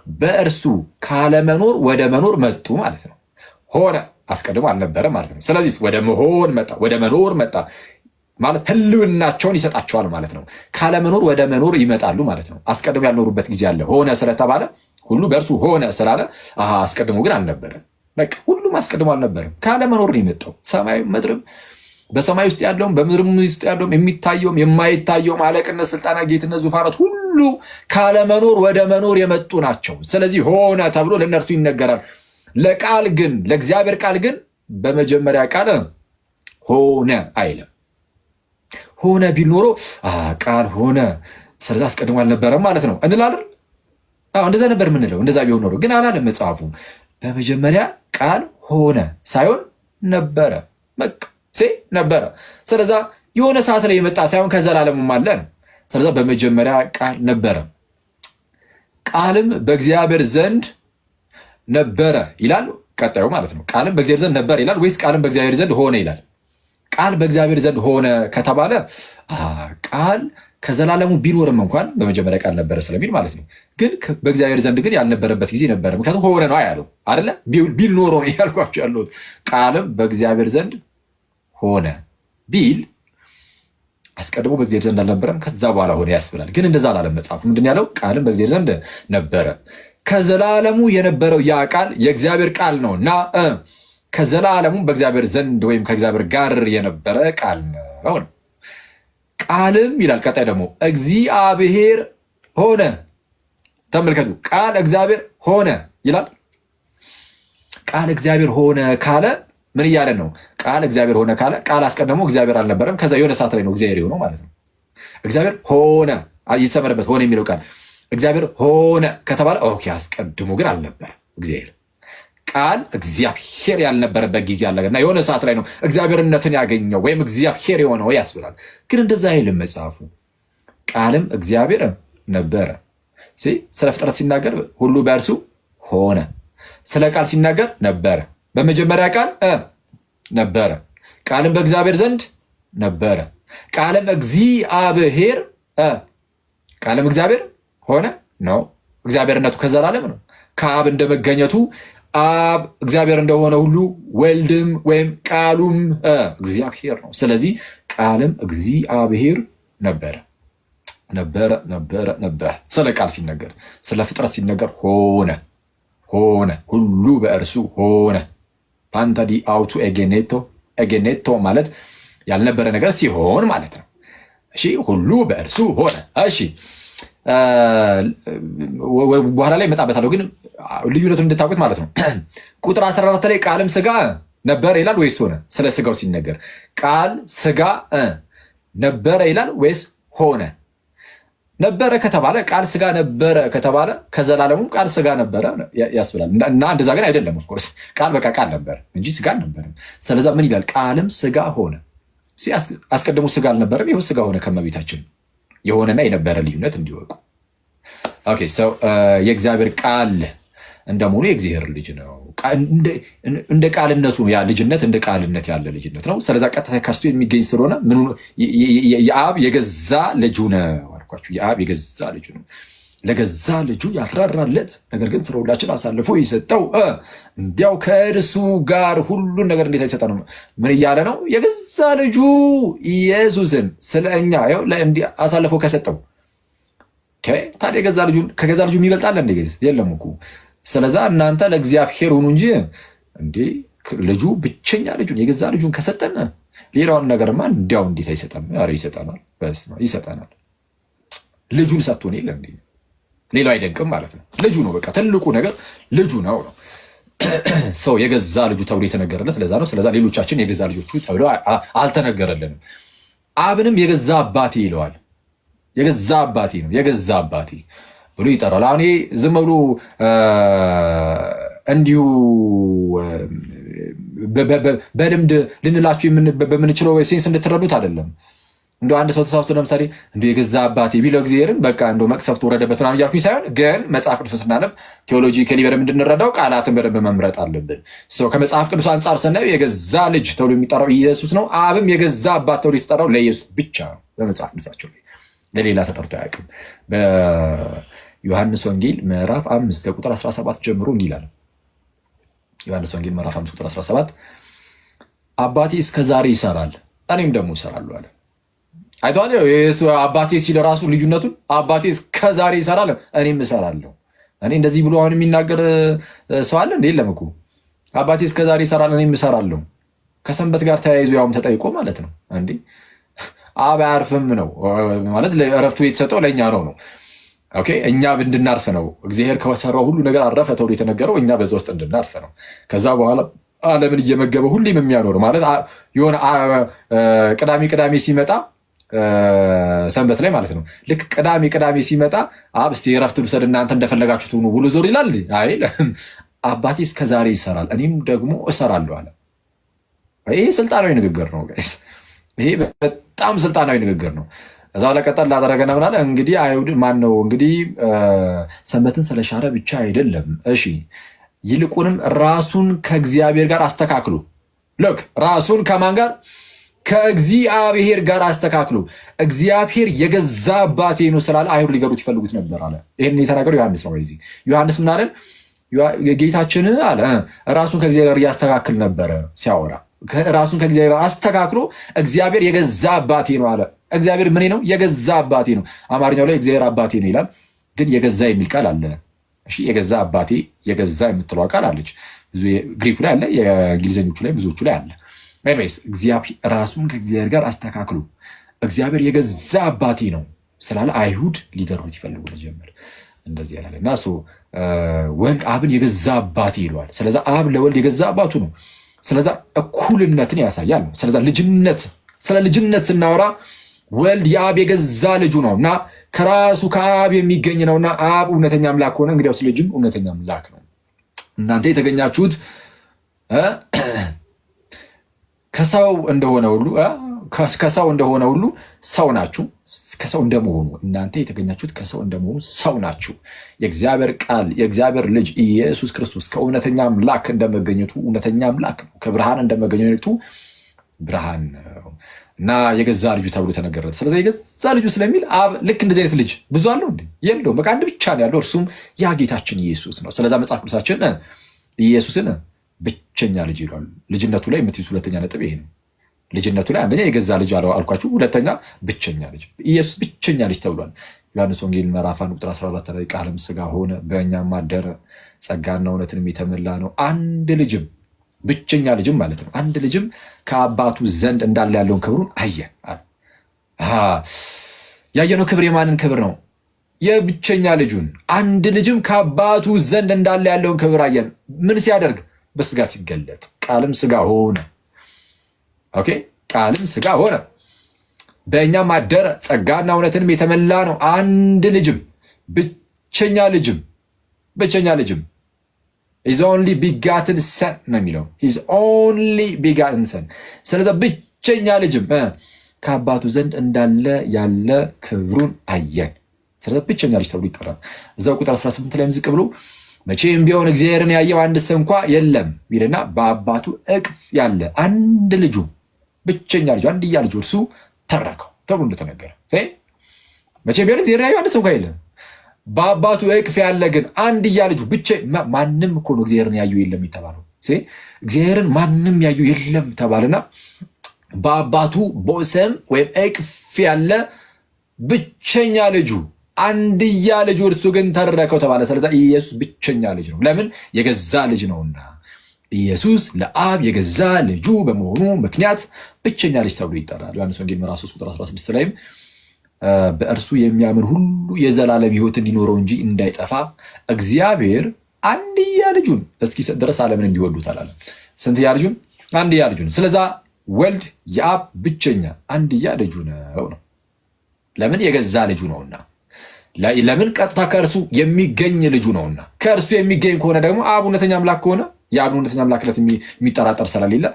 በእርሱ ካለመኖር ወደ መኖር መጡ ማለት ነው። ሆነ አስቀድሞ አልነበረም ማለት ነው። ስለዚህ ወደ መሆን መጣ፣ ወደ መኖር መጣ ማለት ህልውናቸውን ይሰጣቸዋል ማለት ነው። ካለመኖር ወደ መኖር ይመጣሉ ማለት ነው። አስቀድሞ ያልኖሩበት ጊዜ አለ። ሆነ ስለተባለ ሁሉ በእርሱ ሆነ ስላለ አስቀድሞ ግን አልነበረም። በቃ ሁሉም አስቀድሞ አልነበረም። ካለመኖር ነው የመጣው። ሰማይ ምድርም በሰማይ ውስጥ ያለውም በምድርም ውስጥ ያለውም የሚታየውም የማይታየውም አለቅነት፣ ስልጣና፣ ጌትነት፣ ዙፋናት ሁሉ ካለመኖር ወደ መኖር የመጡ ናቸው። ስለዚህ ሆነ ተብሎ ለእነርሱ ይነገራል። ለቃል ግን ለእግዚአብሔር ቃል ግን በመጀመሪያ ቃል ሆነ አይልም። ሆነ ቢል ኖሮ ቃል ሆነ ስለዚህ አስቀድሞ አልነበረም ማለት ነው እንላለን። እንደዛ ነበር የምንለው። እንደዛ ቢሆን ኖሮ ግን አላለም መጽሐፉ። በመጀመሪያ ቃል ሆነ ሳይሆን ነበረ። በቃ ነበረ። ስለዛ የሆነ ሰዓት ላይ የመጣ ሳይሆን ከዘላለሙም አለ ነው። ስለዛ በመጀመሪያ ቃል ነበረ፣ ቃልም በእግዚአብሔር ዘንድ ነበረ ይላል ቀጣዩ ማለት ነው። ቃልም በእግዚአብሔር ዘንድ ነበረ ይላል ወይስ ቃልም በእግዚአብሔር ዘንድ ሆነ ይላል? ቃል በእግዚአብሔር ዘንድ ሆነ ከተባለ ቃል ከዘላለሙ ቢኖርም እንኳን በመጀመሪያ ቃል ነበረ ስለሚል ማለት ነው። ግን በእግዚአብሔር ዘንድ ግን ያልነበረበት ጊዜ ነበረ። ምክንያቱም ሆነ ነው ያለው አይደለ? ቢል ኖሮ ነው ያልኳቸው ያለሁት። ቃልም በእግዚአብሔር ዘንድ ሆነ ቢል አስቀድሞ በእግዚአብሔር ዘንድ አልነበረም፣ ከዛ በኋላ ሆነ ያስብላል። ግን እንደዛ አላለም መጽሐፉ። ምንድን ያለው? ቃልም በእግዚአብሔር ዘንድ ነበረ። ከዘላለሙ የነበረው ያ ቃል የእግዚአብሔር ቃል ነው እና ከዘላለሙ በእግዚአብሔር ዘንድ ወይም ከእግዚአብሔር ጋር የነበረ ቃል ነው። ቃልም ይላል ቀጣይ ደግሞ እግዚአብሔር ሆነ። ተመልከቱ፣ ቃል እግዚአብሔር ሆነ ይላል። ቃል እግዚአብሔር ሆነ ካለ ምን እያለን ነው? ቃል እግዚአብሔር ሆነ ካለ ቃል አስቀድሞ እግዚአብሔር አልነበረም። ከዛ የሆነ ሰዓት ላይ ነው እግዚአብሔር የሆነው ማለት ነው። እግዚአብሔር ሆነ ይሰመርበት፣ ሆነ የሚለው ቃል እግዚአብሔር ሆነ ከተባለ ኦኬ፣ አስቀድሞ ግን አልነበረ እግዚአብሔር። ቃል እግዚአብሔር ያልነበረበት ጊዜ አለና የሆነ ሰዓት ላይ ነው እግዚአብሔርነትን ያገኘው ወይም እግዚአብሔር የሆነው ያስብላል። ግን እንደዛ አይልም መጽሐፉ። ቃልም እግዚአብሔር ነበረ። ስለ ፍጥረት ሲናገር ሁሉ በእርሱ ሆነ። ስለ ቃል ሲናገር ነበረ። በመጀመሪያ ቃል ነበረ፣ ቃልም በእግዚአብሔር ዘንድ ነበረ። ቃልም እግዚአብሔር ቃልም እግዚአብሔር ሆነ ነው። እግዚአብሔርነቱ ከዘላለም ነው። ከአብ እንደመገኘቱ አብ እግዚአብሔር እንደሆነ ሁሉ ወልድም ወይም ቃሉም እግዚአብሔር ነው። ስለዚህ ቃልም እግዚአብሔር ነበረ ነበረ ነበረ ነበረ። ስለ ቃል ሲነገር፣ ስለ ፍጥረት ሲነገር ሆነ ሆነ፣ ሁሉ በእርሱ ሆነ። ፓንታዲ አውቱ ኤጌኔቶ ማለት ያልነበረ ነገር ሲሆን ማለት ነው። እሺ፣ ሁሉ በእርሱ ሆነ። እሺ፣ በኋላ ላይ መጣበታለሁ፣ ግን ልዩነቱን እንድታውቁት ማለት ነው። ቁጥር 14 ላይ ቃልም ስጋ ነበረ ይላል ወይስ ሆነ? ስለ ስጋው ሲነገር ቃል ስጋ ነበረ ይላል ወይስ ሆነ? ነበረ ከተባለ ቃል ስጋ ነበረ ከተባለ ከዘላለሙ ቃል ስጋ ነበረ ያስብላል። እና እንደዛ ግን አይደለም። ኦፍኮርስ ቃል በቃ ቃል ነበር እንጂ ስጋ አልነበረም። ስለዛ ምን ይላል? ቃልም ስጋ ሆነ። አስቀድሞ ስጋ አልነበረም፣ ይኸው ስጋ ሆነ። ከመቤታችን የሆነና የነበረ ልዩነት እንዲወቁ። ኦኬ፣ ሰው የእግዚአብሔር ቃል እንደመሆኑ የእግዚአብሔር ልጅ ነው። እንደ ቃልነቱ ያ ልጅነት እንደ ቃልነት ያለ ልጅነት ነው። ስለዛ ቀጥታ ከርሱ የሚገኝ ስለሆነ የአብ የገዛ ልጁ ነው። የአብ የገዛ ልጁ ነው። ለገዛ ልጁ ያራራለት፣ ነገር ግን ስለ ሁላችን አሳልፎ የሰጠው እንዲያው ከእርሱ ጋር ሁሉን ነገር እንዴት አይሰጠ ነው? ምን እያለ ነው? የገዛ ልጁ ኢየሱስን ስለ እኛ አሳልፎ ከሰጠው። ታዲያ ከገዛ ልጁ የሚበልጣለ እንደ የለም እኮ። ስለዛ እናንተ ለእግዚአብሔር ሁኑ እንጂ እንዴ ልጁ ብቸኛ ልጁን የገዛ ልጁን ከሰጠን ሌላውን ነገርማ እንዲያው እንዴት አይሰጠም? ኧረ ይሰጠናል፣ ይሰጠናል። ልጁን ሰጥቶን የለ እንዴ? ሌላው አይደንቅም ማለት ነው። ልጁ ነው በቃ ትልቁ ነገር ልጁ ነው። ሰው የገዛ ልጁ ተብሎ የተነገረለት ለዛ ነው። ስለዛ ሌሎቻችን የገዛ ልጆቹ ተብሎ አልተነገረልንም። አብንም የገዛ አባቴ ይለዋል። የገዛ አባቴ ነው፣ የገዛ አባቴ ብሎ ይጠራል። አሁን ዝም ብሎ እንዲሁ በልምድ ልንላችሁ በምንችለው ሴንስ እንድትረዱት አይደለም። እንደ አንድ ሰው ተሳስቶ ለምሳሌ እንደ የገዛ አባቴ ቢለው እግዚአብሔርን በቃ እንደ መቅሰፍት ወረደበት ምናምን እያልኩኝ ሳይሆን፣ ግን መጽሐፍ ቅዱስ ስናነብ ቴዎሎጂ በደንብ እንድንረዳው ቃላትን በደንብ መምረጥ አለብን። ከመጽሐፍ ቅዱስ አንጻር ስናየው የገዛ ልጅ ተብሎ የሚጠራው ኢየሱስ ነው። አብም የገዛ አባት ተብሎ የተጠራው ለኢየሱስ ብቻ ነው። በመጽሐፍ ቅዱሳቸው ላይ ለሌላ ተጠርቶ አያውቅም። በዮሐንስ ወንጌል ምዕራፍ 5 ከቁጥር 17 ጀምሮ እንዲህ ይላል። ዮሐንስ ወንጌል ምዕራፍ 5 ቁጥር 17 አባቴ እስከ ዛሬ ይሰራል እኔም ደግሞ እሰራለሁ አለ። አይቷል። አባቴ ሲል ራሱ ልዩነቱን አባቴ እስከ ዛሬ ይሰራል እኔም እሰራለሁ። እኔ እንደዚህ ብሎ አሁን የሚናገር ሰው አለ እንዴ? የለም እኮ አባቴ እስከ ዛሬ ይሰራል እኔም እሰራለሁ። ከሰንበት ጋር ተያይዞ ያውም ተጠይቆ ማለት ነው እንዴ አብ አያርፍም ነው ማለት እረፍቱ የተሰጠው ለእኛ ነው። ኦኬ እኛ እንድናርፍ ነው። እግዚአብሔር ከሰራው ሁሉ ነገር አረፈ ተብሎ የተነገረው እኛ በዛ ውስጥ እንድናርፍ ነው። ከዛ በኋላ ዓለምን እየመገበ ሁሌም የሚያኖር ማለት የሆነ ቅዳሜ ሲመጣ ሰንበት ላይ ማለት ነው። ልክ ቅዳሜ ሲመጣ አብ እስቲ እረፍት ልውሰድ እናንተ እንደፈለጋችሁት ሁኑ ብሎ ዞር ይላል አይልም። አባቴ እስከ ዛሬ ይሰራል እኔም ደግሞ እሰራለሁ አለ። ይሄ ስልጣናዊ ንግግር ነው ጋይስ። ይሄ በጣም ስልጣናዊ ንግግር ነው። እዛው ለቀጠል ላደረገና ምናለ እንግዲህ አይሁድ ማን ነው እንግዲህ ሰንበትን ስለሻረ ብቻ አይደለም እሺ ይልቁንም ራሱን ከእግዚአብሔር ጋር አስተካክሉ። ልክ ራሱን ከማን ጋር? ከእግዚአብሔር ጋር አስተካክሉ። እግዚአብሔር የገዛ አባቴ ነው ስላለ አይሁድ ሊገሩት ይፈልጉት ነበር አለ። ይህን የተናገረው ዮሐንስ ነው። ይዚ ዮሐንስ ምን አለን? ጌታችን አለ ራሱን ከእግዚአብሔር ጋር እያስተካክል ነበረ ሲያወራ። ራሱን ከእግዚአብሔር ጋር አስተካክሎ እግዚአብሔር የገዛ አባቴ ነው አለ። እግዚአብሔር ምን ነው? የገዛ አባቴ ነው። አማርኛው ላይ እግዚአብሔር አባቴ ነው ይላል፣ ግን የገዛ የሚል ቃል አለ። እሺ የገዛ አባቴ የገዛ የምትለው ቃል አለች። ብዙ ግሪኩ ላይ አለ፣ የእንግሊዘኞቹ ላይ ብዙዎቹ ላይ አለ። ኤኒዌይስ እግዚአብሔር ራሱን ከእግዚአብሔር ጋር አስተካክሉ እግዚአብሔር የገዛ አባቴ ነው ስላለ አይሁድ ሊገሩት ይፈልጉ ጀመር። እንደዚህ ያላለ እና ወልድ አብን የገዛ አባቴ ይለዋል። ስለዛ አብ ለወልድ የገዛ አባቱ ነው። ስለዛ እኩልነትን ያሳያል ነው። ስለዛ ስለ ልጅነት ስናወራ ወልድ የአብ የገዛ ልጁ ነው እና ከራሱ ከአብ የሚገኝ ነውና አብ እውነተኛ አምላክ ሆነ፣ እንግዲያውስ ልጅም እውነተኛ አምላክ ነው። እናንተ የተገኛችሁት ከሰው እንደሆነ ሁሉ ሰው ናችሁ። ከሰው እንደመሆኑ እናንተ የተገኛችሁት ከሰው እንደመሆኑ ሰው ናችሁ። የእግዚአብሔር ቃል የእግዚአብሔር ልጅ ኢየሱስ ክርስቶስ ከእውነተኛ አምላክ እንደመገኘቱ እውነተኛ አምላክ ነው። ከብርሃን እንደመገኘቱ ብርሃን ነው እና የገዛ ልጁ ተብሎ ተነገረለት። ስለዚህ የገዛ ልጁ ስለሚል አብ ልክ እንደዚህ አይነት ልጅ ብዙ አለው እንዴ? የለውም። በቃ አንድ ብቻ ነው ያለው፣ እርሱም ያ ጌታችን ኢየሱስ ነው። ስለዛ መጽሐፍ ቅዱሳችን ኢየሱስን ብቸኛ ልጅ ይሏል። ልጅነቱ ላይ የምትይዙ ሁለተኛ ነጥብ ይሄ ነው። ልጅነቱ ላይ አንደኛ የገዛ ልጅ አልኳችሁ፣ ሁለተኛ ብቸኛ ልጅ። ኢየሱስ ብቸኛ ልጅ ተብሏል። ዮሐንስ ወንጌል ምዕራፍ 1 ቁጥር 14 ላይ ቃልም ሥጋ ሆነ በእኛም አደረ፣ ጸጋና እውነትን የተመላ ነው። አንድ ልጅም ብቸኛ ልጅም ማለት ነው። አንድ ልጅም ከአባቱ ዘንድ እንዳለ ያለውን ክብሩን አየን። ያየነው ክብር የማንን ክብር ነው? የብቸኛ ልጁን። አንድ ልጅም ከአባቱ ዘንድ እንዳለ ያለውን ክብር አየን። ምን ሲያደርግ? በስጋ ሲገለጥ። ቃልም ሥጋ ሆነ። ኦኬ፣ ቃልም ሥጋ ሆነ በእኛም አደረ፣ ጸጋና እውነትንም የተመላ ነው። አንድ ልጅም ብቸኛ ልጅም His only begotten son ነው የሚለው። His only begotten son። ስለዚህ ብቸኛ ልጅም ከአባቱ ዘንድ እንዳለ ያለ ክብሩን አየን። ስለዚህ ብቸኛ ልጅ ተብሎ ይጠራል። እዛው ቁጥር 18 ላይም ዝቅ ብሎ መቼም ቢሆን እግዚአብሔርን ያየው አንድስ እንኳ የለም ይልና በአባቱ እቅፍ ያለ አንድ ልጁ ብቸኛ ልጁ አንድያ ልጁ እርሱ ተረከው ተብሎ እንደተነገረ መቼም ቢሆን እግዚአብሔርን ያየው አንድስ እንኳ የለም በአባቱ እቅፍ ያለ ግን አንድያ ልጁ ብቻ። ማንም እኮ ነው እግዚአብሔርን ያየው የለም የተባለው። እግዚአብሔርን ማንም ያየው የለም ተባለና በአባቱ ቦሰም ወይም እቅፍ ያለ ብቸኛ ልጁ አንድያ ልጁ እርሱ ግን ተረከው ተባለ። ስለዚህ ኢየሱስ ብቸኛ ልጅ ነው። ለምን? የገዛ ልጅ ነውና። ኢየሱስ ለአብ የገዛ ልጁ በመሆኑ ምክንያት ብቸኛ ልጅ ተብሎ ይጠራል። ዮሐንስ ወንጌል ምዕራፍ 3 ቁጥር 16 ላይም በእርሱ የሚያምን ሁሉ የዘላለም ሕይወት እንዲኖረው እንጂ እንዳይጠፋ እግዚአብሔር አንድያ ልጁን እስኪሰጥ ድረስ ዓለምን እንዲወዱት አላለም። ስንትያ ልጁን? አንድያ ልጁን። ስለዛ ወልድ የአብ ብቸኛ አንድያ ልጁ ነው። ለምን? የገዛ ልጁ ነውና። ለምን? ቀጥታ ከእርሱ የሚገኝ ልጁ ነውና። ከእርሱ የሚገኝ ከሆነ ደግሞ አብ እውነተኛ አምላክ ከሆነ የአብ እውነተኛ አምላክነት የሚጠራጠር ስለሌለ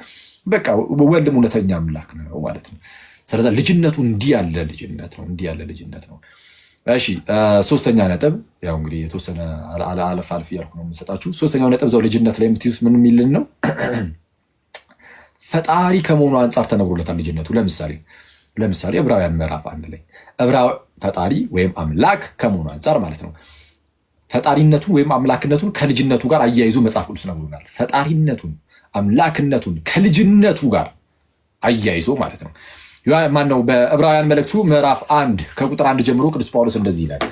በቃ ወልድም እውነተኛ አምላክ ነው ማለት ነው። ስለዚህ ልጅነቱ እንዲህ ያለ ልጅነት ነው። እሺ ሶስተኛ ነጥብ ያው እንግዲህ የተወሰነ አለፍ እያልኩ ነው የምሰጣችሁ። ሶስተኛው ነጥብ ዘው ልጅነት ላይ የምትይዙት ምን የሚልን ነው? ፈጣሪ ከመሆኑ አንጻር ተነግሮለታል ልጅነቱ። ለምሳሌ ዕብራውያን ምዕራፍ 1 ላይ ፈጣሪ ወይም አምላክ ከመሆኑ አንጻር ማለት ነው። ፈጣሪነቱን ወይም አምላክነቱን ከልጅነቱ ጋር አያይዞ መጽሐፍ ቅዱስ ነግሮናል። ፈጣሪነቱን አምላክነቱን ከልጅነቱ ጋር አያይዞ ማለት ነው። ማነው በዕብራውያን መልእክቱ ምዕራፍ 1 ከቁጥር 1 ጀምሮ ቅዱስ ጳውሎስ እንደዚህ ይላል።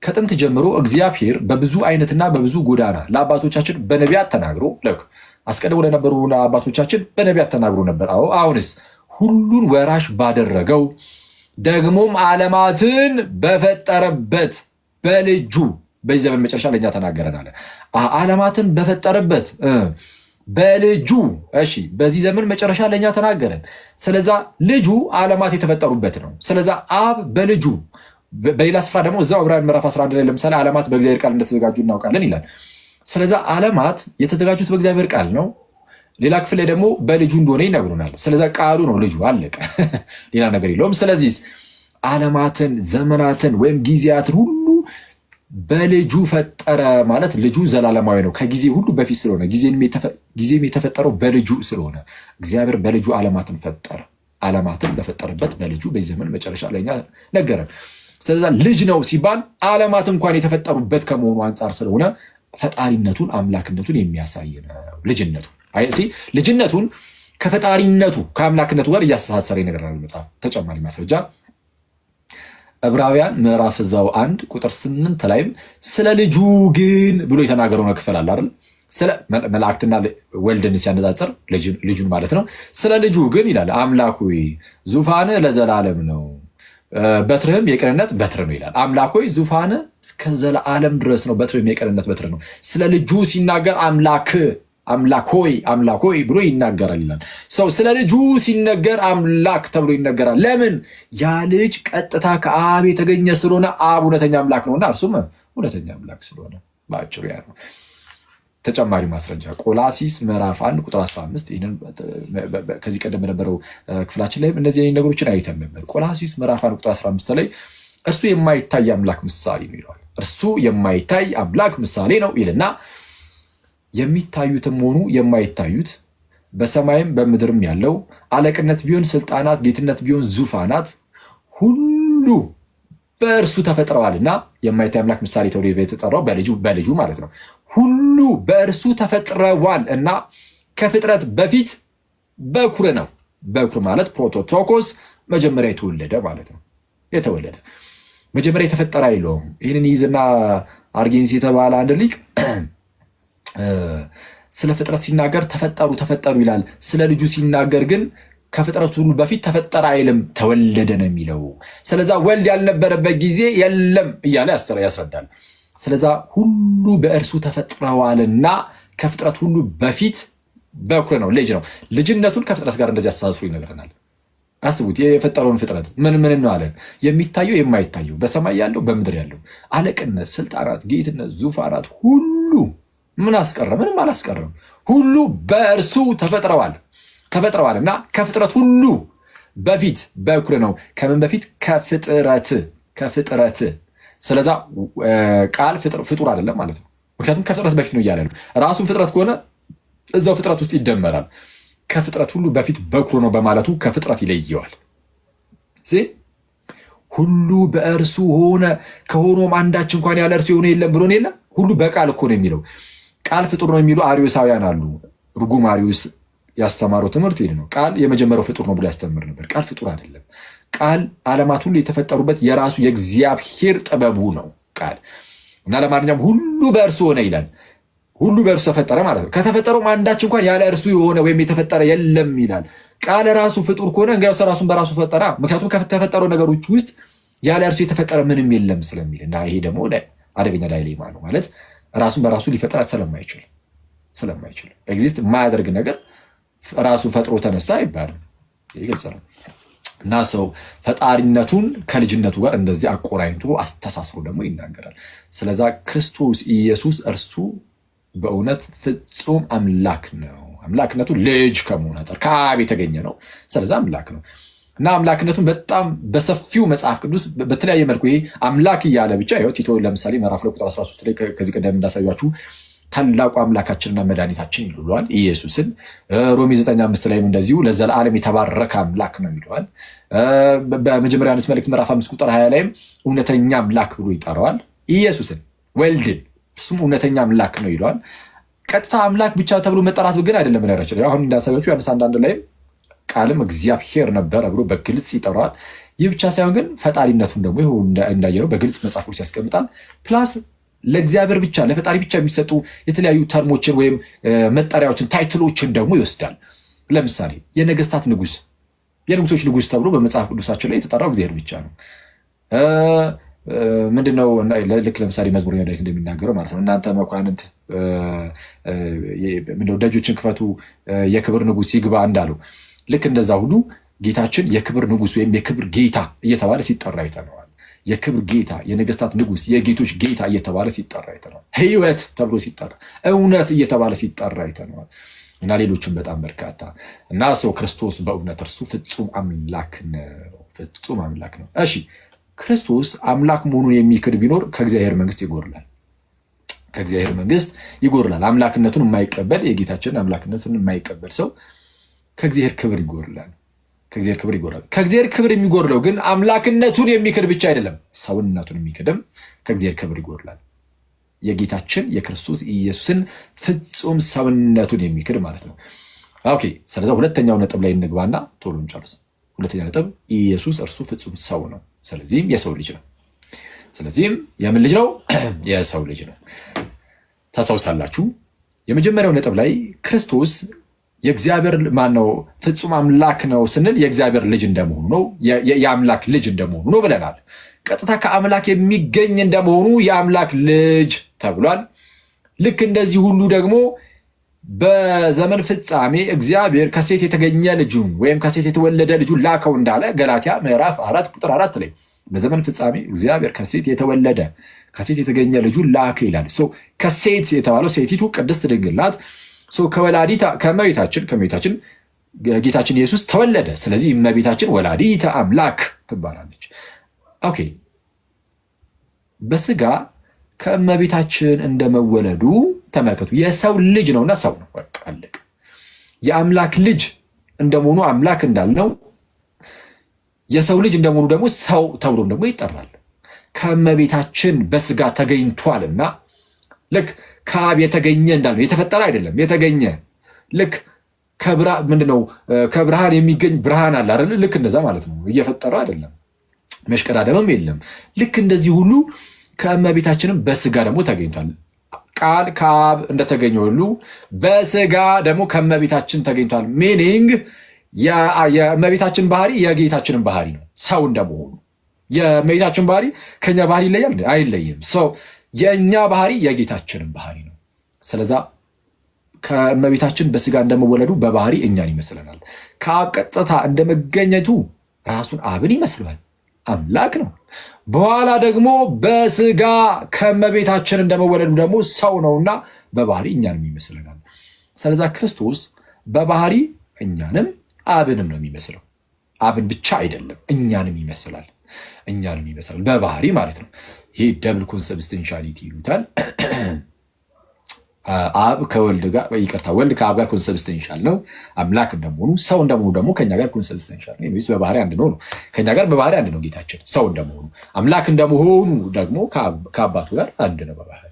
ከጥንት ጀምሮ እግዚአብሔር በብዙ አይነትና በብዙ ጎዳና ለአባቶቻችን በነቢያት ተናግሮ አስቀድሞ ለነበሩ አባቶቻችን በነቢያት ተናግሮ ነበር። አሁንስ ሁሉን ወራሽ ባደረገው ደግሞም ዓለማትን በፈጠረበት በልጁ በዚህ ዘመን መጨረሻ ለእኛ ተናገረናል። ዓለማትን በፈጠረበት በልጁ እሺ፣ በዚህ ዘመን መጨረሻ ለእኛ ተናገረን። ስለዛ ልጁ ዓለማት የተፈጠሩበት ነው። ስለዛ አብ በልጁ በሌላ ስፍራ ደግሞ እዛው ዕብራውያን ምዕራፍ 11 ላይ ለምሳሌ ዓለማት በእግዚአብሔር ቃል እንደተዘጋጁ እናውቃለን ይላል። ስለዛ ዓለማት የተዘጋጁት በእግዚአብሔር ቃል ነው። ሌላ ክፍል ላይ ደግሞ በልጁ እንደሆነ ይነግሩናል። ስለዛ ቃሉ ነው ልጁ፣ አለቀ። ሌላ ነገር የለውም። ስለዚህ ዓለማትን ዘመናትን ወይም ጊዜያትን ሁሉ በልጁ ፈጠረ ማለት ልጁ ዘላለማዊ ነው፣ ከጊዜ ሁሉ በፊት ስለሆነ ጊዜም የተፈጠረው በልጁ ስለሆነ እግዚአብሔር በልጁ ዓለማትን ፈጠረ። ዓለማትን በፈጠረበት በልጁ በዚህ ዘመን መጨረሻ ለኛ ነገረን። ስለዛ ልጅ ነው ሲባል ዓለማት እንኳን የተፈጠሩበት ከመሆኑ አንጻር ስለሆነ ፈጣሪነቱን አምላክነቱን የሚያሳይ ነው። ልጅነቱን ከፈጣሪነቱ ከአምላክነቱ ጋር እያስተሳሰረ ይነግረናል መጽሐፍ። ተጨማሪ ማስረጃ ዕብራውያን ምዕራፍ 1 ቁጥር 8 ላይም ስለ ልጁ ግን ብሎ የተናገረው ነው ክፍል አለ አይደል? ስለ መላእክትና ወልድን ሲያነጻጽር ልጁን ማለት ነው። ስለ ልጁ ግን ይላል አምላክ ሆይ ዙፋን ለዘላለም ነው፣ በትርህም የቅንነት በትር ነው ይላል። አምላክ ሆይ ዙፋን እስከ ዘላለም ድረስ ነው፣ በትርህም የቅንነት በትር ነው። ስለ ልጁ ሲናገር አምላክ ሆይ ብሎ ይናገራል ይላል። ሰው ስለ ልጁ ሲነገር አምላክ ተብሎ ይነገራል። ለምን? ያ ልጅ ቀጥታ ከአብ የተገኘ ስለሆነ አብ እውነተኛ አምላክ ነውና እርሱም እውነተኛ አምላክ ስለሆነ በአጭሩ ያ ነው። ተጨማሪ ማስረጃ ቆላሲስ ምዕራፍ 1 ቁጥር 15 ይህንን ከዚህ ቀደም በነበረው ክፍላችን ላይ እነዚህ ነገሮችን አይተን ነበር። ቆላሲስ ምዕራፍ 1 ቁጥር 15 ላይ እርሱ የማይታይ አምላክ ምሳሌ ነው ይለዋል። እርሱ የማይታይ አምላክ ምሳሌ ነው ይልና የሚታዩትም ሆኑ የማይታዩት በሰማይም በምድርም ያለው አለቅነት ቢሆን ስልጣናት፣ ጌትነት ቢሆን ዙፋናት ሁሉ በእርሱ ተፈጥረዋልና የማይታይ አምላክ ምሳሌ ተብሎ የተጠራው በልጁ ማለት ነው። ሁሉ በእርሱ ተፈጥረዋል እና ከፍጥረት በፊት በኩር ነው። በኩር ማለት ፕሮቶቶኮስ መጀመሪያ የተወለደ ማለት ነው። የተወለደ መጀመሪያ የተፈጠረ አይለውም። ይህንን ይዝና አርጌንስ የተባለ አንድ ሊቅ ስለ ፍጥረት ሲናገር ተፈጠሩ ይላል። ስለ ልጁ ሲናገር ግን ከፍጥረቱ ሁሉ በፊት ተፈጠረ አይልም፣ ተወለደ ነው የሚለው። ስለዛ ወልድ ያልነበረበት ጊዜ የለም እያለ ያስረዳል። ስለዛ ሁሉ በእርሱ ተፈጥረዋልና ከፍጥረት ሁሉ በፊት በኩር ነው፣ ልጅ ነው። ልጅነቱን ከፍጥረት ጋር እንደዚህ አስተሳስሮ ይነግረናል። አስቡት፣ የፈጠረውን ፍጥረት ምን ነው አለን? የሚታየው የማይታየው፣ በሰማይ ያለው በምድር ያለው፣ አለቅነት፣ ስልጣናት፣ ጌትነት፣ ዙፋናት ሁሉ ምን አስቀረ? ምንም አላስቀረም። ሁሉ በእርሱ ተፈጥረዋል እና ከፍጥረት ሁሉ በፊት በኩር ነው። ከምን በፊት? ከፍጥረት። ስለዛ ቃል ፍጡር አይደለም ማለት ነው። ምክንያቱም ከፍጥረት በፊት ነው እያለ ነው። ራሱን ፍጥረት ከሆነ እዛው ፍጥረት ውስጥ ይደመራል። ከፍጥረት ሁሉ በፊት በኩር ነው በማለቱ ከፍጥረት ይለየዋል። ሁሉ በእርሱ ሆነ፣ ከሆኖም አንዳች እንኳን ያለ እርሱ የሆነ የለም ብሎን የለም። ሁሉ በቃል እኮ ነው የሚለው። ቃል ፍጡር ነው የሚሉ አርዮሳውያን አሉ። ርጉም አርዮስ ያስተማረው ትምህርት ይሄ ነው። ቃል የመጀመሪያው ፍጡር ነው ብሎ ያስተምር ነበር። ቃል ፍጡር አይደለም። ቃል ዓለማት ሁሉ የተፈጠሩበት የራሱ የእግዚአብሔር ጥበቡ ነው ቃል እና ለማንኛውም ሁሉ በእርሱ ሆነ ይላል። ሁሉ በእርሱ ተፈጠረ ማለት ነው። ከተፈጠረው አንዳች እንኳን ያለ እርሱ የሆነ ወይም የተፈጠረ የለም ይላል። ቃል ራሱ ፍጡር ከሆነ እንግዲያውስ ራሱን በራሱ ፈጠረ። ምክንያቱም ከተፈጠረው ነገሮች ውስጥ ያለ እርሱ የተፈጠረ ምንም የለም ስለሚል እና ይሄ ደግሞ አደገኛ ዳይሌማ ነው ማለት ራሱን በራሱ ሊፈጠር ስለማይችል ኤግዚስት የማያደርግ ነገር ራሱ ፈጥሮ ተነሳ አይባልም። ግልጽ ነው። እና ሰው ፈጣሪነቱን ከልጅነቱ ጋር እንደዚህ አቆራኝቶ አስተሳስሮ ደግሞ ይናገራል። ስለዛ ክርስቶስ ኢየሱስ እርሱ በእውነት ፍጹም አምላክ ነው። አምላክነቱ ልጅ ከመሆኑ አንጻር ከአብ የተገኘ ነው። ስለዛ አምላክ ነው እና አምላክነቱን በጣም በሰፊው መጽሐፍ ቅዱስ በተለያየ መልኩ ይሄ አምላክ እያለ ብቻ ይኸው ቲቶ ለምሳሌ ምዕራፍ 2 ቁጥር 13 ላይ ከዚህ ቀደም እንዳሳያችሁ ታላቁ አምላካችንና መድኃኒታችን ይሉዋል ኢየሱስን። ሮሜ 9:5 ላይም እንደዚሁ ለዘላለም የተባረከ አምላክ ነው ይለዋል። በመጀመሪያ ዮሐንስ መልእክት ምዕራፍ 5 ቁጥር 20 ላይም እውነተኛ አምላክ ብሎ ይጠራዋል ኢየሱስን። ወልድን እርሱም እውነተኛ አምላክ ነው ይለዋል። ቀጥታ አምላክ ብቻ ተብሎ መጠራት ግን አይደለም። ነገራችን አሁን እንዳሰበችው ዮሐንስ 1:1 ላይም ቃልም እግዚአብሔር ነበረ ብሎ በግልጽ ይጠራዋል። ይህ ብቻ ሳይሆን ግን ፈጣሪነቱን ደግሞ እንዳየነው በግልጽ መጽሐፍ ቅዱስ ያስቀምጣል። ፕላስ ለእግዚአብሔር ብቻ ለፈጣሪ ብቻ የሚሰጡ የተለያዩ ተርሞችን ወይም መጠሪያዎችን ታይትሎችን ደግሞ ይወስዳል። ለምሳሌ የነገስታት ንጉስ፣ የንጉሶች ንጉስ ተብሎ በመጽሐፍ ቅዱሳችን ላይ የተጠራው እግዚአብሔር ብቻ ነው። ምንድነው? ልክ ለምሳሌ መዝሙረኛው ዳዊት እንደሚናገረው ማለት ነው እናንተ መኳንንት ደጆችን ክፈቱ የክብር ንጉስ ይግባ እንዳለው ልክ እንደዛ ሁሉ ጌታችን የክብር ንጉስ ወይም የክብር ጌታ እየተባለ ሲጠራ አይተነዋል። የክብር ጌታ፣ የነገስታት ንጉስ፣ የጌቶች ጌታ እየተባለ ሲጠራ አይተነዋል። ሕይወት ተብሎ ሲጠራ፣ እውነት እየተባለ ሲጠራ አይተነዋል። እና ሌሎችም በጣም በርካታ እና ሰው ክርስቶስ በእውነት እርሱ ፍጹም አምላክ ነው። ፍጹም አምላክ ነው። እሺ ክርስቶስ አምላክ መሆኑን የሚክድ ቢኖር ከእግዚአብሔር መንግስት ይጎርላል። ከእግዚአብሔር መንግስት ይጎርላል። አምላክነቱን የማይቀበል የጌታችንን አምላክነቱን የማይቀበል ሰው ከእግዚአብሔር ክብር ይጎርላል። ከእግዚአብሔር ክብር ይጎርላል። ከእግዚአብሔር ክብር የሚጎርለው ግን አምላክነቱን የሚክድ ብቻ አይደለም፣ ሰውነቱን የሚክድም ከእግዚአብሔር ክብር ይጎርላል። የጌታችን የክርስቶስ ኢየሱስን ፍጹም ሰውነቱን የሚክድ ማለት ነው። ኦኬ፣ ስለዚህ ሁለተኛው ነጥብ ላይ እንግባና ቶሎ እንጨርስ። ሁለተኛ ነጥብ ኢየሱስ እርሱ ፍጹም ሰው ነው። ስለዚህም የሰው ልጅ ነው። ስለዚህም የምን ልጅ ነው? የሰው ልጅ ነው። ታስታውሳላችሁ የመጀመሪያው ነጥብ ላይ ክርስቶስ የእግዚአብሔር ማነው? ፍጹም አምላክ ነው ስንል የእግዚአብሔር ልጅ እንደመሆኑ ነው፣ የአምላክ ልጅ እንደመሆኑ ነው ብለናል። ቀጥታ ከአምላክ የሚገኝ እንደመሆኑ የአምላክ ልጅ ተብሏል። ልክ እንደዚህ ሁሉ ደግሞ በዘመን ፍጻሜ እግዚአብሔር ከሴት የተገኘ ልጁን ወይም ከሴት የተወለደ ልጁን ላከው እንዳለ ገላትያ ምዕራፍ 4:4 ላይ በዘመን ፍጻሜ እግዚአብሔር ከሴት የተወለደ ከሴት የተገኘ ልጁን ላከ ይላል። ከሴት የተባለው ሴቲቱ ቅድስት ድንግል ናት። ከወላዲታ ከእመቤታችን ጌታችን ኢየሱስ ተወለደ። ስለዚህ እመቤታችን ወላዲተ አምላክ ትባላለች። ኦኬ፣ በስጋ ከእመቤታችን እንደመወለዱ ተመልከቱ። የሰው ልጅ ነውና ሰው ነው። በቃ አለቀ። የአምላክ ልጅ እንደመሆኑ አምላክ እንዳልነው የሰው ልጅ እንደመሆኑ ደግሞ ሰው ተብሎም ደግሞ ይጠራል። ከእመቤታችን በስጋ ተገኝቷልና ልክ ከአብ የተገኘ እንዳልነው የተፈጠረ አይደለም፣ የተገኘ ልክ ምንድነው ከብርሃን የሚገኝ ብርሃን አለ አይደል? ልክ እንደዛ ማለት ነው። እየፈጠረ አይደለም፣ መሽቀዳደምም የለም። ልክ እንደዚህ ሁሉ ከእመቤታችንም በስጋ ደግሞ ተገኝቷል። ቃል ከአብ እንደተገኘ ሁሉ በስጋ ደግሞ ከእመቤታችን ተገኝቷል። ሚኒንግ የእመቤታችን ባህሪ የጌታችንን ባህሪ ነው። ሰው እንደመሆኑ የእመቤታችን ባህሪ ከኛ ባህሪ ይለያል? አይለይም። የእኛ ባህሪ የጌታችንን ባህሪ ነው። ስለዛ ከእመቤታችን በስጋ እንደመወለዱ በባህሪ እኛን ይመስለናል። ከአብ ቀጥታ እንደመገኘቱ ራሱን አብን ይመስለዋል። አምላክ ነው። በኋላ ደግሞ በስጋ ከእመቤታችን እንደመወለዱ ደግሞ ሰው ነውና በባህሪ እኛንም ይመስለናል። ስለዛ ክርስቶስ በባህሪ እኛንም አብንም ነው የሚመስለው። አብን ብቻ አይደለም፣ እኛንም ይመስላል። በባህሪ ማለት ነው። ይሄ ደብል ኮንሰብስቴንሻሊቲ ይሉታል። አብ ከወልድ ጋር ወልድ ከአብ ጋር ኮንሰብስቴንሻል ነው። አምላክ እንደመሆኑ ሰው እንደመሆኑ ደግሞ ከኛ ጋር ኮንሰብስቴንሻል ነው። ወይስ በባህሪ አንድ ነው? ከኛ ጋር በባህሪ አንድ ነው ጌታችን። ሰው እንደመሆኑ አምላክ እንደመሆኑ ደግሞ ከአባቱ ጋር አንድ ነው በባህሪ።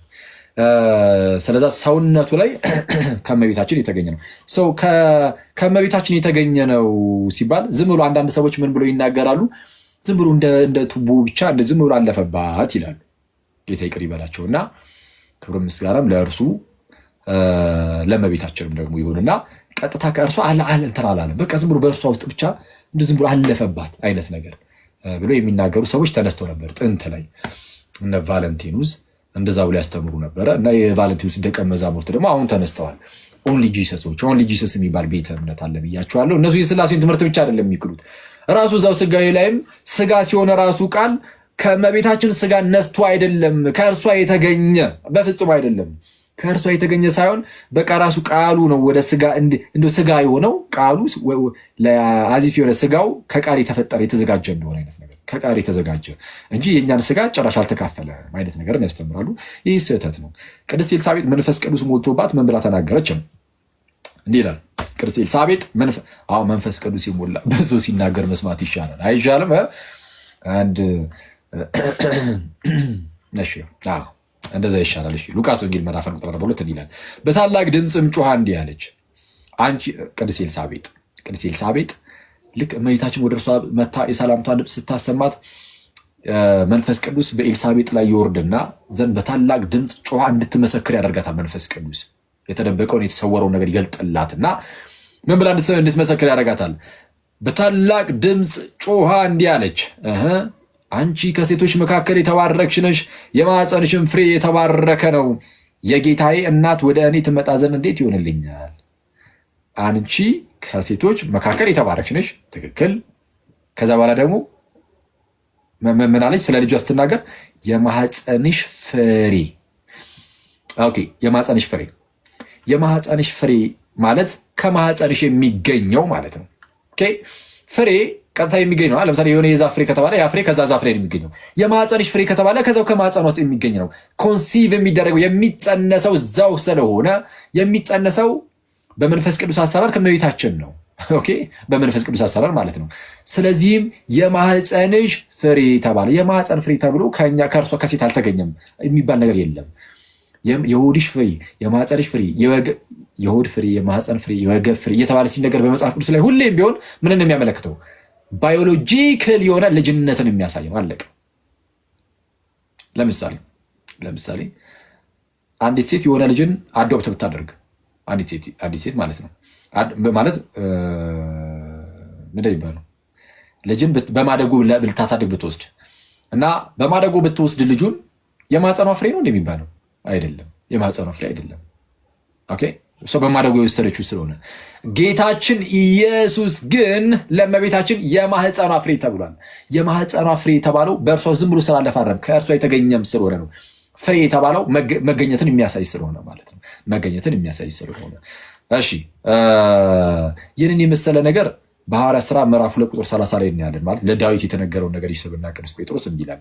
ስለዛ ሰውነቱ ላይ ከእመቤታችን የተገኘ ነው። ሰው ከእመቤታችን የተገኘ ነው ሲባል ዝም ብሎ አንዳንድ ሰዎች ምን ብሎ ይናገራሉ? ዝም ብሎ እንደ ቱቦ ብቻ ዝም ብሎ አለፈባት ይላሉ። ጌታ ይቅር ይበላቸውና ክብር ምስጋናም ለእርሱ ለእመቤታችንም ደግሞ ይሁንና ቀጥታ ከእርሷ እንትን አላለም። በቃ ዝም ብሎ በእርሷ ውስጥ ብቻ ዝም ብሎ አለፈባት አይነት ነገር ብሎ የሚናገሩ ሰዎች ተነስተው ነበር። ጥንት ላይ እነ ቫለንቲኑስ እንደዛ ብሎ ያስተምሩ ነበረ እና የቫለንቲኑስ ደቀ መዛሙርት ደግሞ አሁን ተነስተዋል። ኦንሊ ጂሰስ የሚባል ቤተ እምነት አለ ብያቸዋለሁ። እነሱ የሥላሴን ትምህርት ብቻ አይደለም የሚክዱት። ራሱ እዛው ስጋዊ ላይም ስጋ ሲሆነ ራሱ ቃል ከእመቤታችን ስጋ ነስቶ አይደለም ከእርሷ የተገኘ፣ በፍጹም አይደለም። ከእርሷ የተገኘ ሳይሆን በቃ ራሱ ቃሉ ነው ወደ ስጋ እንደ ስጋ የሆነው ቃሉ አዚፍ የሆነ ስጋው ከቃል የተፈጠረ የተዘጋጀ እንደሆነ አይነት ነገር ከቃል የተዘጋጀ እንጂ የእኛን ስጋ ጭራሽ አልተካፈለ አይነት ነገርን ያስተምራሉ። ይህ ስህተት ነው። ቅድስት ኤልሳቤጥ መንፈስ ቅዱስ ሞልቶባት ምን ብላ ተናገረች? እንዲህ ይላል ቅድስት ኤልሳቤጥ መንፈስ ቅዱስ የሞላ ብዙ ሲናገር መስማት ይሻላል አይሻልም? አንድ እንደዛ ይሻላል። እሺ ሉቃስ ወንጌል ምዕራፍ 1 እንዲህ ይላል፣ በታላቅ ድምፅም ጮኻ እንዲህ አለች። አንቺ ቅድስት ኤልሳቤጥ ልክ እመቤታችን ወደ እርሷ መታ የሰላምቷን ድምፅ ስታሰማት መንፈስ ቅዱስ በኤልሳቤጥ ላይ ይወርድና ዘንድ በታላቅ ድምፅ ጮኻ እንድትመሰክር ያደርጋታል። መንፈስ ቅዱስ የተደበቀውን የተሰወረውን ነገር ይገልጥላትና ምን ብላ እንድትመሰክር ያደርጋታል? በታላቅ ድምፅ ጮኻ እንዲህ አለች፣ አንቺ ከሴቶች መካከል የተባረክሽ ነሽ፣ የማኅፀንሽም ፍሬ የተባረከ ነው። የጌታዬ እናት ወደ እኔ ትመጣ ዘንድ እንዴት ይሆንልኛል? አንቺ ከሴቶች መካከል የተባረክሽ ነሽ። ትክክል። ከዛ በኋላ ደግሞ ምን አለች? ስለ ልጇ ስትናገር የማኅፀንሽ ፍሬ። ኦኬ፣ የማኅፀንሽ ፍሬ ማለት ከማኅፀንሽ የሚገኘው ማለት ነው። ኦኬ፣ ፍሬ ቀጥታ የሚገኝ ነው። ለምሳሌ የሆነ የዛፍ ፍሬ ከተባለ ያ ፍሬ ከዛ ዛፍ ላይ የሚገኘው። የማኅፀንሽ ፍሬ ከተባለ ከዛው ከማኅፀን ውስጥ የሚገኝ ነው። ኮንሲቭ የሚደረገው የሚጸነሰው እዛው ስለሆነ የሚጸነሰው በመንፈስ ቅዱስ አሰራር ከእመቤታችን ነው። ኦኬ፣ በመንፈስ ቅዱስ አሰራር ማለት ነው። ስለዚህም የማኅፀንሽ ፍሬ ተባለ። የማኅፀን ፍሬ ተብሎ ከእርሷ ከሴት አልተገኘም የሚባል ነገር የለም። የሆድሽ ፍሬ፣ የማኅፀንሽ ፍሬ፣ የሆድ ፍሬ፣ የማኅፀን ፍሬ፣ የወገብ ፍሬ እየተባለ ሲነገር በመጽሐፍ ቅዱስ ላይ ሁሌም ቢሆን ምንን የሚያመለክተው? ባዮሎጂካል የሆነ ልጅነትን የሚያሳይ ነው። አለቀ። ለምሳሌ አንዲት ሴት የሆነ ልጅን አዶፕት ብታደርግ አንዲት ሴት ማለት ነው ማለት ምንድን ይባላል? ልጅን በማደጎ ልታሳድግ ብትወስድ እና በማደጎ ብትወስድ ልጁን የማኅፀኗ ፍሬ ነው እንደሚባለው አይደለም። የማኅፀኗ ፍሬ አይደለም። ኦኬ፣ እሷ በማደጎ የወሰደችው ስለሆነ። ጌታችን ኢየሱስ ግን ለእመቤታችን የማኅፀኗ ፍሬ ተብሏል። የማኅፀኗ ፍሬ የተባለው በእርሷ ዝም ብሎ ስላለፈ አይደለም፣ ከእርሷ የተገኘም ስለሆነ ነው። ፍሬ የተባለው መገኘትን የሚያሳይ ስለሆነ ማለት ነው። መገኘትን የሚያሳይ ስለሆነ እሺ፣ ይህንን የመሰለ ነገር በሐዋርያት ሥራ ምዕራፍ 2 ቁጥር 30 ላይ እናያለን። ማለት ለዳዊት የተነገረውን ነገር ይስብና ቅዱስ ጴጥሮስ እንዲህ ይላል፣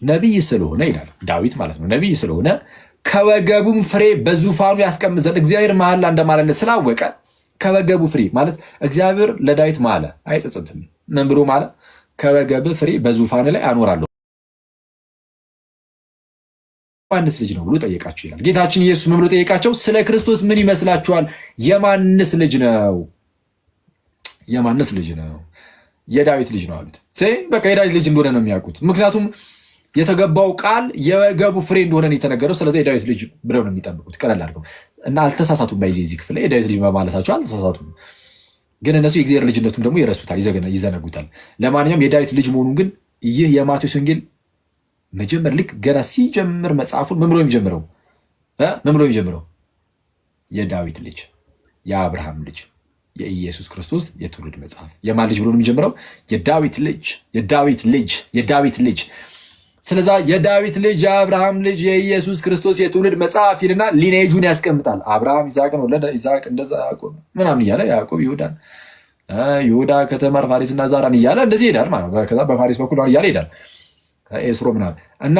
ነቢይ ስለሆነ ይላል ዳዊት ማለት ነው። ነቢይ ስለሆነ ከወገቡም ፍሬ በዙፋኑ ያስቀምጥ ዘንድ እግዚአብሔር መሐላ እንደማለለት ስላወቀ ከወገቡ ፍሬ ማለት እግዚአብሔር ለዳዊት ማለ፣ አይጸጸትም። ምን ብሎ ማለ? ከወገብ ፍሬ በዙፋን ላይ አኖራለሁ። የማንስ ልጅ ነው ብሎ ጠየቃቸው ይላል። ጌታችን ኢየሱስ ምን ብሎ ጠየቃቸው? ስለ ክርስቶስ ምን ይመስላችኋል? የማንስ ልጅ ነው? የማንስ ልጅ ነው? የዳዊት ልጅ ነው አሉት። በቃ የዳዊት ልጅ እንደሆነ ነው የሚያውቁት። ምክንያቱም የተገባው ቃል የወገቡ ፍሬ እንደሆነ ነው የተነገረው። ስለዚህ የዳዊት ልጅ ብለው ነው የሚጠብቁት። ቀለል አድርገው እና አልተሳሳቱም። በዚህ ክፍል ላይ የዳዊት ልጅ በማለታቸው አልተሳሳቱም። ግን እነሱ የእግዚአብሔር ልጅነቱን ደግሞ ይረሱታል፣ ይዘነጉታል። ለማንኛውም የዳዊት ልጅ መሆኑን ግን ይህ የማቴዎስ ወንጌል መጀመር ልክ ገና ሲጀምር መጽሐፉን ምን ብሎ የሚጀምረው? የዳዊት ልጅ፣ የአብርሃም ልጅ፣ የኢየሱስ ክርስቶስ የትውልድ መጽሐፍ። የማን ልጅ ብሎ ነው የሚጀምረው? የዳዊት ልጅ፣ የዳዊት ልጅ፣ የዳዊት ልጅ። ስለዛ የዳዊት ልጅ፣ የአብርሃም ልጅ፣ የኢየሱስ ክርስቶስ የትውልድ መጽሐፍ ይልና ሊኔጁን ያስቀምጣል። አብርሃም ይስሐቅን ወለደ፣ ይስሐቅ እንደዛ ያዕቆብ ምናምን እያለ ያዕቆብ ይሁዳን፣ ይሁዳ ከተማር ፋሪስና ዛራን እያለ እንደዚህ ይሄዳል ማለት ነው። ከዛ በፋሪስ በኩል እያለ ይሄዳል ኤስሮ ምናምን እና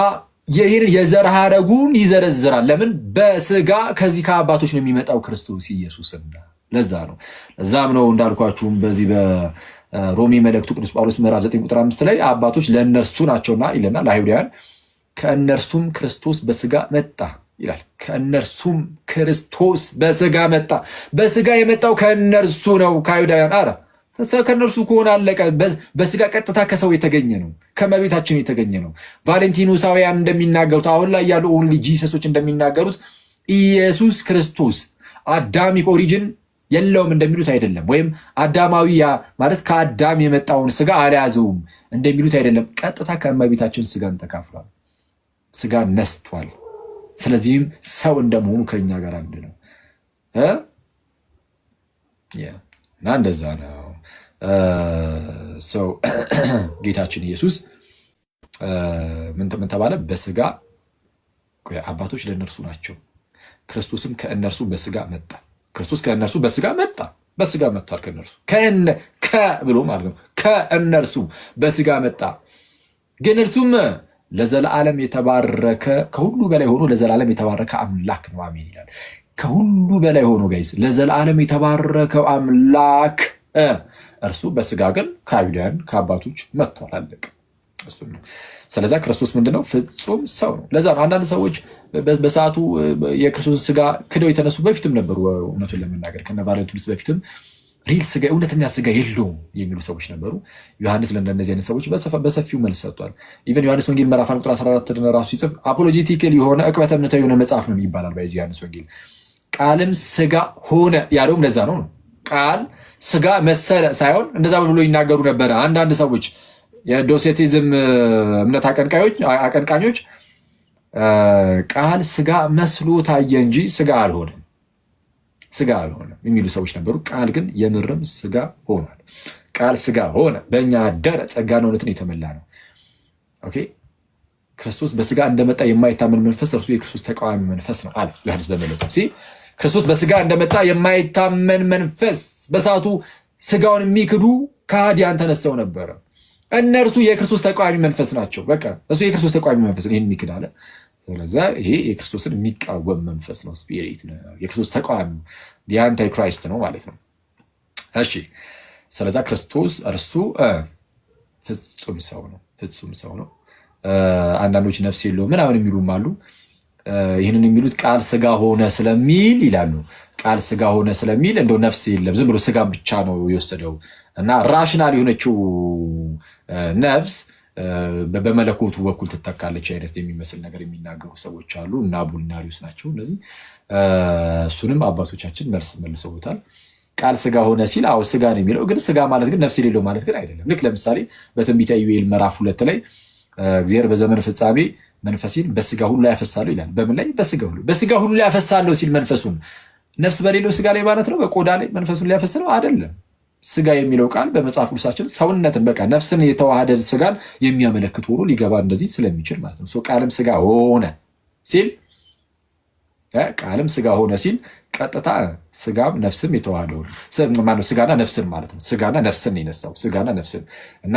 ይህንን የዘር ሐረጉን ይዘረዝራል። ለምን? በስጋ ከዚህ ከአባቶች ነው የሚመጣው ክርስቶስ ኢየሱስና ለዛ ነው። ለዛም ነው እንዳልኳችሁም በዚህ በሮሜ መልእክቱ ቅዱስ ጳውሎስ ምዕራፍ 9 ቁጥር 5 ላይ አባቶች ለእነርሱ ናቸውና ይለና ለአይሁዳውያን ከእነርሱም ክርስቶስ በስጋ መጣ ይላል። ከእነርሱም ክርስቶስ በስጋ መጣ። በስጋ የመጣው ከእነርሱ ነው ከአይሁዳውያን። አረ ከእነርሱ ከሆነ አለቀ። በስጋ ቀጥታ ከሰው የተገኘ ነው፣ ከመቤታችን የተገኘ ነው። ቫሌንቲኖሳውያን እንደሚናገሩት አሁን ላይ ያሉ ኦንሊ ጂሰሶች እንደሚናገሩት ኢየሱስ ክርስቶስ አዳሚክ ኦሪጅን የለውም እንደሚሉት አይደለም። ወይም አዳማዊያ ማለት ከአዳም የመጣውን ስጋ አልያዘውም እንደሚሉት አይደለም። ቀጥታ ከእመቤታችን ስጋን ተካፍሏል፣ ስጋን ነስቷል። ስለዚህም ሰው እንደመሆኑ ከኛ ጋር አንድ ነው እና እንደዛ ነው። ሰው ጌታችን ኢየሱስ ምን ተባለ? በስጋ አባቶች ለእነርሱ ናቸው፣ ክርስቶስም ከእነርሱ በስጋ መጣ። ክርስቶስ ከእነርሱ በስጋ መጣ፣ በስጋ መጥቷል። ከእነርሱ ብሎ ማለት ነው። ከእነርሱ በስጋ መጣ። ግን እርሱም ለዘላለም የተባረከ ከሁሉ በላይ ሆኖ ለዘላለም የተባረከ አምላክ ነው። አሜን ይላል። ከሁሉ በላይ ሆኖ ጋይስ ለዘላለም የተባረከው አምላክ እርሱ በስጋ ግን ከአይሁዳውያን ከአባቶች መጥቷል። አለቀ። እሱን ነው። ስለዛ ክርስቶስ ምንድነው? ፍጹም ሰው ነው። ለዛ ነው አንዳንድ ሰዎች በሰዓቱ የክርስቶስ ስጋ ክደው የተነሱ በፊትም ነበሩ። እውነቱን ለመናገር ከነ ቫለንቲኑስ በፊትም ሪል ስጋ እውነተኛ ስጋ የለውም የሚሉ ሰዎች ነበሩ። ዮሐንስ ለእነዚህ አይነት ሰዎች በሰፊው መልስ ሰጥቷል። ኢቨን ዮሐንስ ወንጌል ምዕራፍ 1 ቁጥር 14 ራሱ ሲጽፍ አፖሎጂቲካል የሆነ ዕቅበተ እምነታዊ የሆነ መጽሐፍ ነው ይባላል። በዚህ ዮሐንስ ወንጌል ቃልም ስጋ ሆነ ያለውም ለዛ ነው። ቃል ስጋ መሰለ ሳይሆን እንደዛ ብሎ ይናገሩ ነበረ አንዳንድ ሰዎች የዶሴቲዝም እምነት አቀንቃኞች ቃል ስጋ መስሎ ታየ እንጂ ስጋ አልሆነም የሚሉ ሰዎች ነበሩ። ቃል ግን የምርም ስጋ ሆኗል። ቃል ስጋ ሆነ፣ በእኛ አደረ፣ ጸጋና እውነትን የተመላ ነው። ኦኬ ክርስቶስ በስጋ እንደመጣ የማይታመን መንፈስ እርሱ የክርስቶስ ተቃዋሚ መንፈስ ነው አለ ዮሐንስ በመልእክቱ። ክርስቶስ በስጋ እንደመጣ የማይታመን መንፈስ፣ በሰዓቱ ስጋውን የሚክዱ ከሃዲያን ተነስተው ነበረ። እነርሱ የክርስቶስ ተቃዋሚ መንፈስ ናቸው። በቃ እሱ የክርስቶስ ተቃዋሚ መንፈስ ነው፣ ይህን የሚክድ አለ። ስለዚ ይሄ የክርስቶስን የሚቃወም መንፈስ ነው፣ ስፒሪት ነው፣ የክርስቶስ ተቃዋሚ የአንታይ ክራይስት ነው ማለት ነው። እሺ ስለዛ ክርስቶስ እርሱ ፍጹም ሰው ነው። አንዳንዶች ነፍስ የለውም ምናምን የሚሉም አሉ። ይህንን የሚሉት ቃል ስጋ ሆነ ስለሚል ይላሉ። ቃል ስጋ ሆነ ስለሚል እንደው ነፍስ የለም ዝም ብሎ ስጋን ብቻ ነው የወሰደው እና ራሽናል የሆነችው ነፍስ በመለኮቱ በኩል ትተካለች አይነት የሚመስል ነገር የሚናገሩ ሰዎች አሉ እና አቡልናሪውስ ናቸው እነዚህ። እሱንም አባቶቻችን መልሰውታል። ቃል ስጋ ሆነ ሲል አዎ ስጋ ነው የሚለው፣ ግን ስጋ ማለት ግን ነፍስ የሌለው ማለት ግን አይደለም። ልክ ለምሳሌ በትንቢተ ኢዩኤል ምዕራፍ 2 ላይ እግዚአብሔር በዘመን ፍጻሜ መንፈሴን በስጋ ሁሉ ላይ ያፈሳለሁ ይላል። በምን ላይ? በስጋ ሁሉ ላይ ያፈሳለሁ ሲል መንፈሱን ነፍስ በሌለው ስጋ ላይ ማለት ነው? በቆዳ ላይ መንፈሱን ሊያፈስ ነው አይደለም። ስጋ የሚለው ቃል በመጽሐፍ ቅዱሳችን ሰውነትን በቃ ነፍስን የተዋሃደ ስጋን የሚያመለክት ሆኖ ሊገባ እንደዚህ ስለሚችል ማለት ነው። ቃልም ስጋ ሆነ ሲል ቀጥታ ስጋም ነፍስም የተዋሃደው ማነው? ስጋና ነፍስን ማለት ነው። ስጋና ነፍስን የነሳው ስጋና ነፍስን እና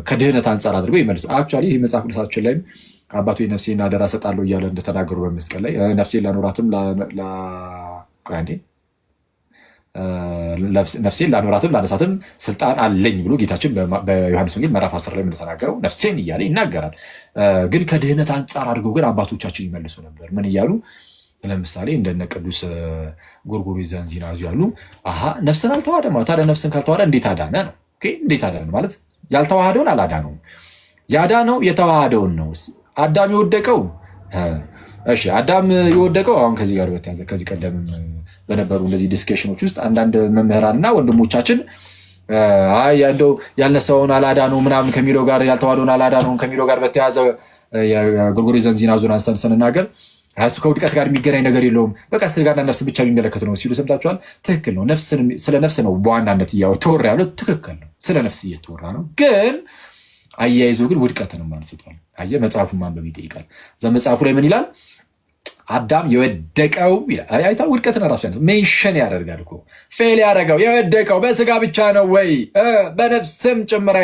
ከድህነት አንጻር አድርጎ ይመልሱ። አክቹዋሊ ይህ መጽሐፍ ቅዱሳችን ላይም አባቶ ነፍሴን አደራ እሰጣለሁ እያለ እንደተናገሩ በመስቀል ላይ ነፍሴን ላኖራትም ላነሳትም ስልጣን አለኝ ብሎ ጌታችን በዮሐንስ ወንጌል ምዕራፍ 10 ላይ እንደተናገረው ነፍሴን እያለ ይናገራል። ግን ከድህነት አንጻር አድርገው ግን አባቶቻችን ይመልሱ ነበር። ምን እያሉ? ለምሳሌ እንደነ ቅዱስ ጎርጎርዮስ ዘእንዚናዙ ያሉ ነፍስን አልተዋሃደም። ታዲያ ነፍስን ካልተዋሃደ እንዴት አዳነ ነው? እንዴት አዳነ ማለት ያልተዋሃደውን አላዳነውም፣ ያዳነው የተዋሃደውን ነው። አዳም የወደቀው አዳም የወደቀው አሁን ከዚህ ጋር በተያዘ ከዚህ ቀደም በነበሩ እንደዚህ ዲስከሽኖች ውስጥ አንዳንድ መምህራንና ወንድሞቻችን እንደው ያልነሳውን አላዳነው ምናምን ከሚለው ጋር ያልተዋሃደውን አላዳነውን ከሚለው ጋር በተያዘ ጎርጎርዮስ ዘእንዚናዙን አንስተን ስንናገር እሱ ከውድቀት ጋር የሚገናኝ ነገር የለውም፣ በቃ ስጋና ነፍስ ብቻ የሚመለከት ነው ሲሉ ሰምታችኋል። ትክክል ነው። ስለ ነፍስ ነው በዋናነት እያወራ ያለው፣ ትክክል ነው። ስለ ነፍስ እየተወራ ነው። ግን አያይዞ ግን ውድቀትንም አንስቷል። አየህ መጽሐፉን ማንበብ ይጠይቃል። እዛ መጽሐፉ ላይ ምን ይላል? አዳም የወደቀው ይላል። አይታ ውድቀትን ራሱ ሜንሽን ያደርጋል እኮ ፌል ያደረገው የወደቀው በስጋ ብቻ ነው ወይ? በነፍስም ጭምር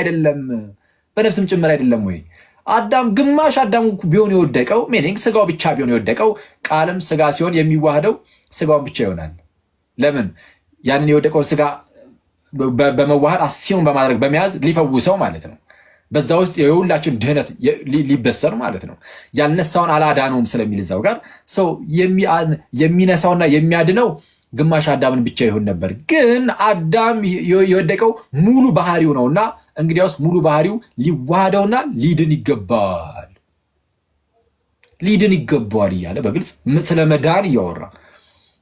አይደለም ወይ? አዳም ግማሽ አዳም ቢሆን የወደቀው ሚኒንግ ስጋው ብቻ ቢሆን የወደቀው ቃልም ስጋ ሲሆን የሚዋህደው ስጋውን ብቻ ይሆናል። ለምን? ያንን የወደቀውን ስጋ በመዋሃድ አሲዮን በማድረግ በመያዝ ሊፈውሰው ማለት ነው። በዛ ውስጥ የሁላችን ድህነት ሊበሰር ማለት ነው። ያልነሳውን አላዳነውም ስለሚል እዛው ጋር ሰው የሚነሳውና የሚያድነው ግማሽ አዳምን ብቻ ይሆን ነበር። ግን አዳም የወደቀው ሙሉ ባህሪው ነውና እንግዲያውስ ሙሉ ባህሪው ሊዋሃደውና ሊድን ይገባዋል እያለ በግልጽ ስለ መዳን እያወራ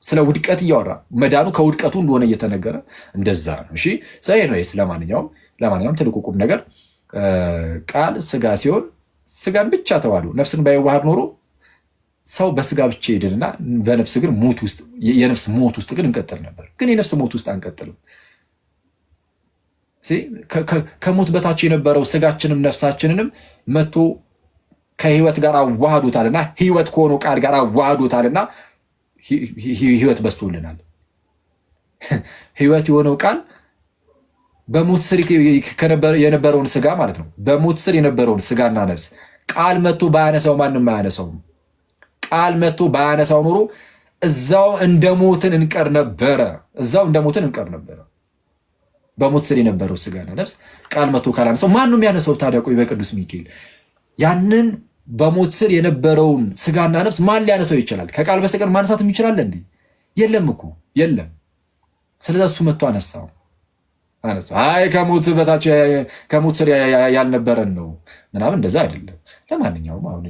ስለ ውድቀት እያወራ መዳኑ ከውድቀቱ እንደሆነ እየተነገረ እንደዛ ነው። እሺ ሰይ ነው። ለማንኛውም ትልቁ ቁም ነገር ቃል ስጋ ሲሆን ስጋን ብቻ ተዋህዶ ነፍስን ባይዋሃድ ኖሮ ሰው በስጋ ብቻ ይድንና በነፍስ ግን የነፍስ ሞት ውስጥ ግን እንቀጥል ነበር። ግን የነፍስ ሞት ውስጥ አንቀጥልም። ከሞት በታች የነበረው ስጋችንም ነፍሳችንንም መቶ ከህይወት ጋር አዋህዶታልና ህይወት ከሆነው ቃል ጋር አዋህዶታልና ህይወት በስቶልናል። ህይወት የሆነው ቃል በሞት ስር የነበረውን ስጋ ማለት ነው። በሞት ስር የነበረውን ስጋና ነፍስ ቃል መቶ ባያነሳው ማንም አያነሳውም። ቃል መቶ ባያነሳው ኖሮ እዛው እንደሞትን እንቀር ነበረ። በሞት ስር የነበረው ስጋና ነፍስ ቃል መቶ ካላነሳው ማን ነው የሚያነሳው ታዲያ? ቆይ በቅዱስ ሚካኤል ያንን በሞት ስር የነበረውን ስጋና ነፍስ ማን ሊያነሳው ይችላል? ከቃል በስተቀር ማንሳትም ይችላል እንዴ? የለም እኮ የለም። ስለዚህ እሱ መጥቶ አነሳው። አይ ከሞት በታች ከሞት ስር ያልነበረን ነው ምናምን፣ እንደዛ አይደለም። ለማንኛውም አሁን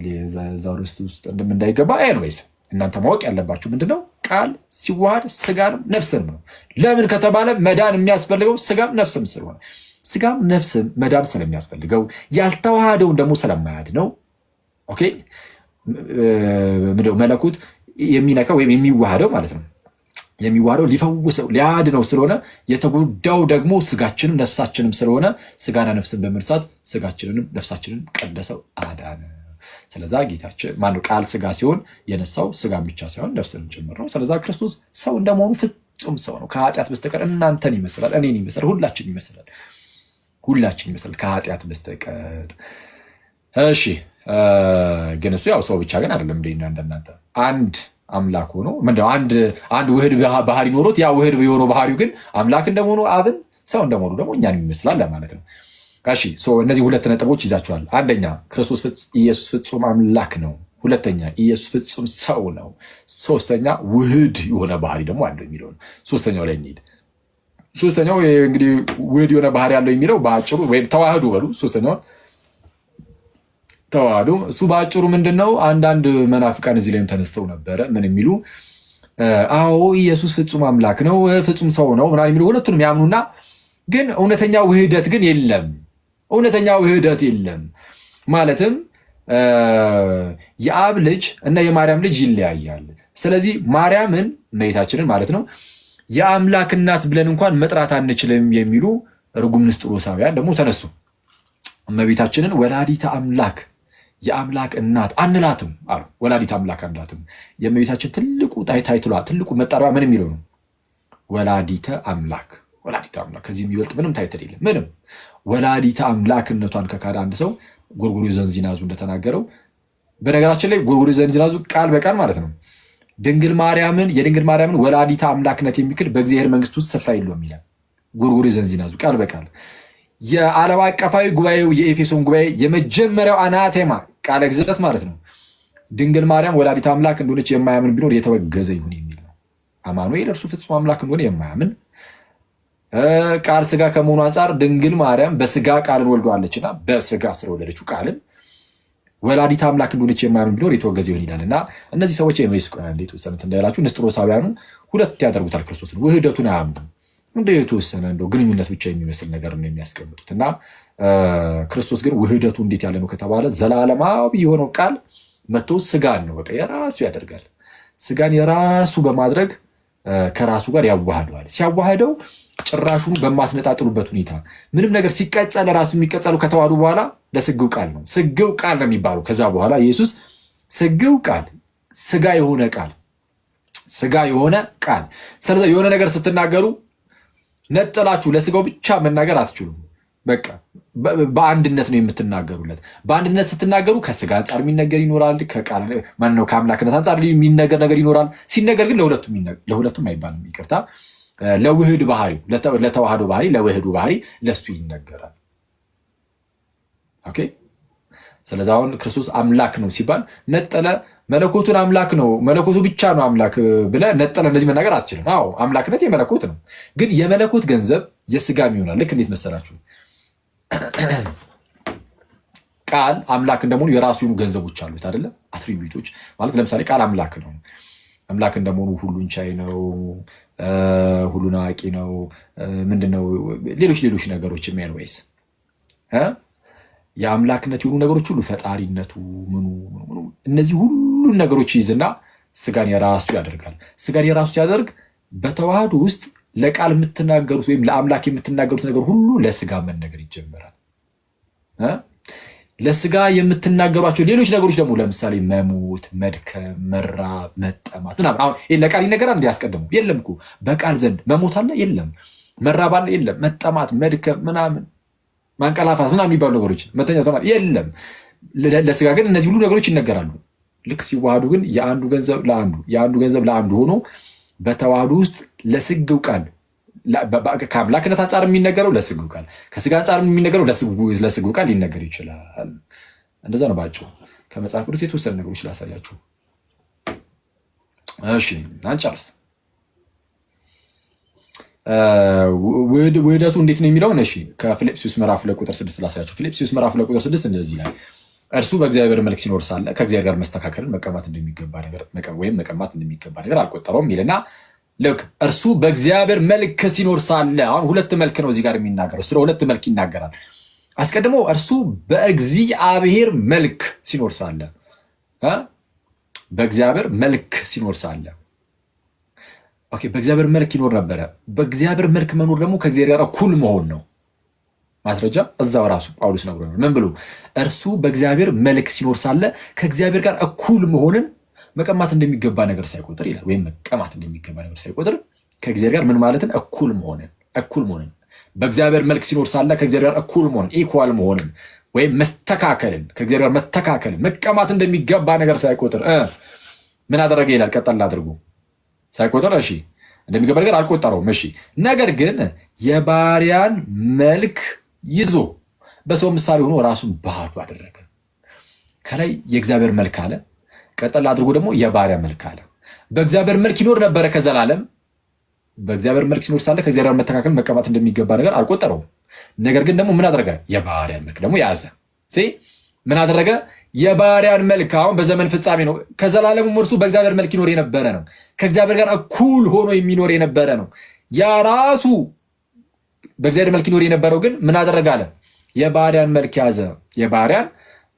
ዛሬ ውስጥ እንደምንዳይገባ ኤንዌይስ እናንተ ማወቅ ያለባችሁ ምንድነው? ቃል ሲዋሃድ ስጋንም ነፍስም ነው። ለምን ከተባለ መዳን የሚያስፈልገው ስጋም ነፍስም ስለሆነ፣ ስጋም ነፍስም መዳን ስለሚያስፈልገው ያልተዋሃደውን ደግሞ ስለማያድ ነው። ኦኬ መለኮት የሚነካው ወይም የሚዋሃደው ማለት ነው የሚዋሃደው ሊፈውሰው ሊያድነው ስለሆነ፣ የተጎዳው ደግሞ ስጋችንም ነፍሳችንም ስለሆነ ስጋና ነፍስን በመርሳት ስጋችንንም ነፍሳችንን ቀደሰው አዳነ። ስለዛ ጌታችን ማነው ቃል ስጋ ሲሆን የነሳው ስጋን ብቻ ሳይሆን ነፍስንም ጭምር ነው። ስለዛ ክርስቶስ ሰው እንደመሆኑ ፍጹም ሰው ነው። ከኃጢአት በስተቀር እናንተን ይመስላል፣ እኔን ይመስላል፣ ሁላችን ይመስላል ከኃጢአት በስተቀር። እሺ ግን እሱ ያው ሰው ብቻ ግን አይደለም እንደናንተ አንድ አምላክ ሆኖ ምንድነው አንድ ውህድ ባህሪ ኖሮት ያ ውህድ የሆነው ባህሪው ግን አምላክ እንደመሆኑ አብን ሰው እንደመሆኑ ደግሞ እኛን ይመስላል ለማለት ነው። እሺ እነዚህ ሁለት ነጥቦች ይዛቸዋል። አንደኛ ክርስቶስ ኢየሱስ ፍጹም አምላክ ነው። ሁለተኛ ኢየሱስ ፍጹም ሰው ነው። ሶስተኛ ውህድ የሆነ ባህሪ ደግሞ አለው የሚለው ነው። ሶስተኛው ላይ እንሂድ። ሶስተኛው እንግዲህ ውህድ የሆነ ባህሪ አለው የሚለው በአጭሩ ወይም ተዋህዶ በሉ። ሶስተኛው ተዋህዶ እሱ በአጭሩ ምንድነው? አንዳንድ መናፍቃን እዚህ ላይም ተነስተው ነበረ። ምን የሚሉ አዎ ኢየሱስ ፍጹም አምላክ ነው ፍጹም ሰው ነው ምናምን የሚሉ ሁለቱንም ያምኑና ግን እውነተኛ ውህደት ግን የለም። እውነተኛ ውህደት የለም ማለትም የአብ ልጅ እና የማርያም ልጅ ይለያያል። ስለዚህ ማርያምን እመቤታችንን ማለት ነው የአምላክ እናት ብለን እንኳን መጥራት አንችልም የሚሉ ርጉም ንስጥሮሳውያን ደግሞ ተነሱ። እመቤታችንን ወላዲተ አምላክ የአምላክ እናት አንላትም አሉ። ወላዲተ አምላክ አንላትም። የእመቤታችን ትልቁ ታይትሏ ትልቁ መጠሪያ ምን የሚለው ነው? ወላዲተ አምላክ። ወላዲተ አምላክ ከዚህ የሚበልጥ ምንም ታይትል የለም። ምንም ወላዲተ አምላክነቷን ከካደ አንድ ሰው ጎርጎርዮስ ዘእንዚናዙ እንደተናገረው፣ በነገራችን ላይ ጎርጎርዮስ ዘእንዚናዙ ቃል በቃል ማለት ነው የድንግል ማርያምን ወላዲተ አምላክነት የሚክድ በእግዚአብሔር መንግስት ውስጥ ስፍራ የለውም ይላል ጎርጎርዮስ ዘእንዚናዙ ቃል በቃል። የዓለም አቀፋዊ ጉባኤው የኤፌሶን ጉባኤ የመጀመሪያው አናቴማ ቃለ ግዝረት ማለት ነው ድንግል ማርያም ወላዲተ አምላክ እንደሆነች የማያምን ቢኖር የተወገዘ ይሁን የሚል ነው። አማኑኤል እርሱ ፍጹም አምላክ እንደሆነ የማያምን ቃል ስጋ ከመሆኑ አንጻር ድንግል ማርያም በስጋ ቃልን ወልደዋለችና በስጋ ስለወለደችው ቃልን ወላዲተ አምላክ እንደሆነች የማያምን ቢኖር የተወገዘ ይሁን ይላል። እና እነዚህ ሰዎች የተወሰኑት እንዳይላችሁ ንስጥሮሳውያኑ ሁለት ያደርጉታል ክርስቶስን፣ ውህደቱን አያምኑ እንደ የተወሰነ እንደው ግንኙነት ብቻ የሚመስል ነገር ነው የሚያስቀምጡት። እና ክርስቶስ ግን ውህደቱ እንዴት ያለ ነው ከተባለ ዘላለማዊ የሆነው ቃል መጥቶ ስጋን ነው በቃ የራሱ ያደርጋል። ስጋን የራሱ በማድረግ ከራሱ ጋር ያዋህደዋል። ሲያዋህደው ጭራሹኑ በማትነጣጥሉበት ሁኔታ ምንም ነገር ሲቀጸል ራሱ የሚቀጸሉ ከተዋህዱ በኋላ ለስግው ቃል ነው። ስግው ቃል ነው የሚባለው። ከዛ በኋላ ኢየሱስ ስግው ቃል ስጋ የሆነ ቃል። ስለዚህ የሆነ ነገር ስትናገሩ ነጠላችሁ ለስጋው ብቻ መናገር አትችሉም። በቃ በአንድነት ነው የምትናገሩለት። በአንድነት ስትናገሩ ከስጋ አንጻር የሚነገር ይኖራል፣ ከአምላክነት አንጻር የሚነገር ነገር ይኖራል። ሲነገር ግን ለሁለቱም አይባልም። ይቅርታ፣ ለውህድ ባህሪው ለተዋህዶ ባህሪ ለውህዱ ባህሪ ለሱ ይነገራል። ኦኬ። ስለዚህ አሁን ክርስቶስ አምላክ ነው ሲባል ነጠለ መለኮቱን አምላክ ነው መለኮቱ ብቻ ነው አምላክ ብለህ ነጠለ እንደዚህ መናገር አትችልም። አዎ አምላክነት የመለኮት ነው፣ ግን የመለኮት ገንዘብ የስጋም ይሆናል። ልክ እንዴት መሰላችሁ? ቃል አምላክ እንደመሆኑ የራሱ የሆኑ ገንዘቦች አሉት አይደለም? አትሪቢዩቶች ማለት ለምሳሌ ቃል አምላክ ነው። አምላክ እንደመሆኑ ሁሉን ቻይ ነው፣ ሁሉን አዋቂ ነው። ምንድነው ሌሎች ነገሮች የሚያንወይስ የአምላክነት የሆኑ ነገሮች ሁሉ ፈጣሪነቱ ምኑ እነዚህ ሁሉን ነገሮች ይዝና ስጋን የራሱ ያደርጋል። ስጋን የራሱ ሲያደርግ በተዋህዶ ውስጥ ለቃል የምትናገሩት ወይም ለአምላክ የምትናገሩት ነገር ሁሉ ለስጋ መነገር ይጀምራል። ለስጋ የምትናገሯቸው ሌሎች ነገሮች ደግሞ ለምሳሌ መሞት፣ መድከም፣ መራብ፣ መጠማት ምናምን አሁን ለቃል ይነገራል። እንዲያስቀድሙ የለም እኮ በቃል ዘንድ መሞት አለ የለም፣ መራብ አለ የለም፣ መጠማት፣ መድከም ምናምን ማንቀላፋት ምናምን የሚባሉ ነገሮች መተኛት የለም። ለስጋ ግን እነዚህ ሁሉ ነገሮች ይነገራሉ። ልክ ሲዋሃዱ ግን የአንዱ ገንዘብ ለአንዱ ሆኖ በተዋህዶ ውስጥ ለስግው ቃል ከአምላክነት አንጻር የሚነገረው ለስግው ቃል፣ ከስጋ አንጻር የሚነገረው ለስግው ቃል ሊነገር ይችላል። እንደዛ ነው ባጭሩ። ከመጽሐፍ ቅዱስ የተወሰነ ነገሮች ላሳያችሁ። እሺ አንጨርስ። ውህደቱ እንዴት ነው የሚለውን እሺ ከፊልጵስዩስ ምዕራፍ 2 ቁጥር 6 ላሳያችሁ። ፊልጵስዩስ ምዕራፍ 2 ቁጥር 6 እንደዚህ ይላል፣ እርሱ በእግዚአብሔር መልክ ሲኖር ሳለ ከእግዚአብሔር ጋር መስተካከልን መቀማት እንደሚገባ ነገር ወይም መቀማት እንደሚገባ ነገር አልቆጠረውም ይልና ልክ እርሱ በእግዚአብሔር መልክ ሲኖር ሳለ፣ አሁን ሁለት መልክ ነው እዚህ ጋር የሚናገረው፣ ስለ ሁለት መልክ ይናገራል። አስቀድሞ እርሱ በእግዚአብሔር መልክ ሲኖር ሳለ፣ በእግዚአብሔር መልክ ሲኖር ሳለ፣ ኦኬ በእግዚአብሔር መልክ ይኖር ነበረ። በእግዚአብሔር መልክ መኖር ደግሞ ከእግዚአብሔር ጋር እኩል መሆን ነው። ማስረጃ እዛው ራሱ ጳውሎስ ነግሮናል። ምን ብሎ እርሱ በእግዚአብሔር መልክ ሲኖር ሳለ ከእግዚአብሔር ጋር እኩል መሆንን መቀማት እንደሚገባ ነገር ሳይቆጥር ይላል። ወይም መቀማት እንደሚገባ ነገር ሳይቆጥር ከእግዚአብሔር ጋር ምን ማለትን እኩል መሆንን በእግዚአብሔር መልክ ሲኖር ሳለ ከእግዚአብሔር ጋር እኩል መሆንን ኢኳል መሆንን ወይም መስተካከልን ከእግዚአብሔር ጋር መተካከልን መቀማት እንደሚገባ ነገር ሳይቆጥር ምን አደረገ ይላል። ቀጠል አድርጎ ሳይቆጥር እሺ እንደሚገባ ነገር አልቆጠረውም። እሺ ነገር ግን የባሪያን መልክ ይዞ በሰው ምሳሌ ሆኖ ራሱን ባዶ አደረገ። ከላይ የእግዚአብሔር መልክ አለ፣ ቀጠል አድርጎ ደግሞ የባሪያ መልክ አለ። በእግዚአብሔር መልክ ይኖር ነበረ ከዘላለም። በእግዚአብሔር መልክ ሲኖር ሳለ ከእግዚአብሔር ጋር መተካከል መቀማት እንደሚገባ ነገር አልቆጠረውም። ነገር ግን ደግሞ ምን አደረገ? የባሪያን መልክ ደግሞ ያዘ። ምን አደረገ? የባሪያን መልክ። አሁን በዘመን ፍጻሜ ነው። ከዘላለሙ እርሱ በእግዚአብሔር መልክ ይኖር የነበረ ነው። ከእግዚአብሔር ጋር እኩል ሆኖ የሚኖር የነበረ ነው። ያ ራሱ በእግዚአብሔር መልክ ይኖር የነበረው ግን ምን አደረገ አለ? የባሪያን መልክ ያዘ። የባሪያን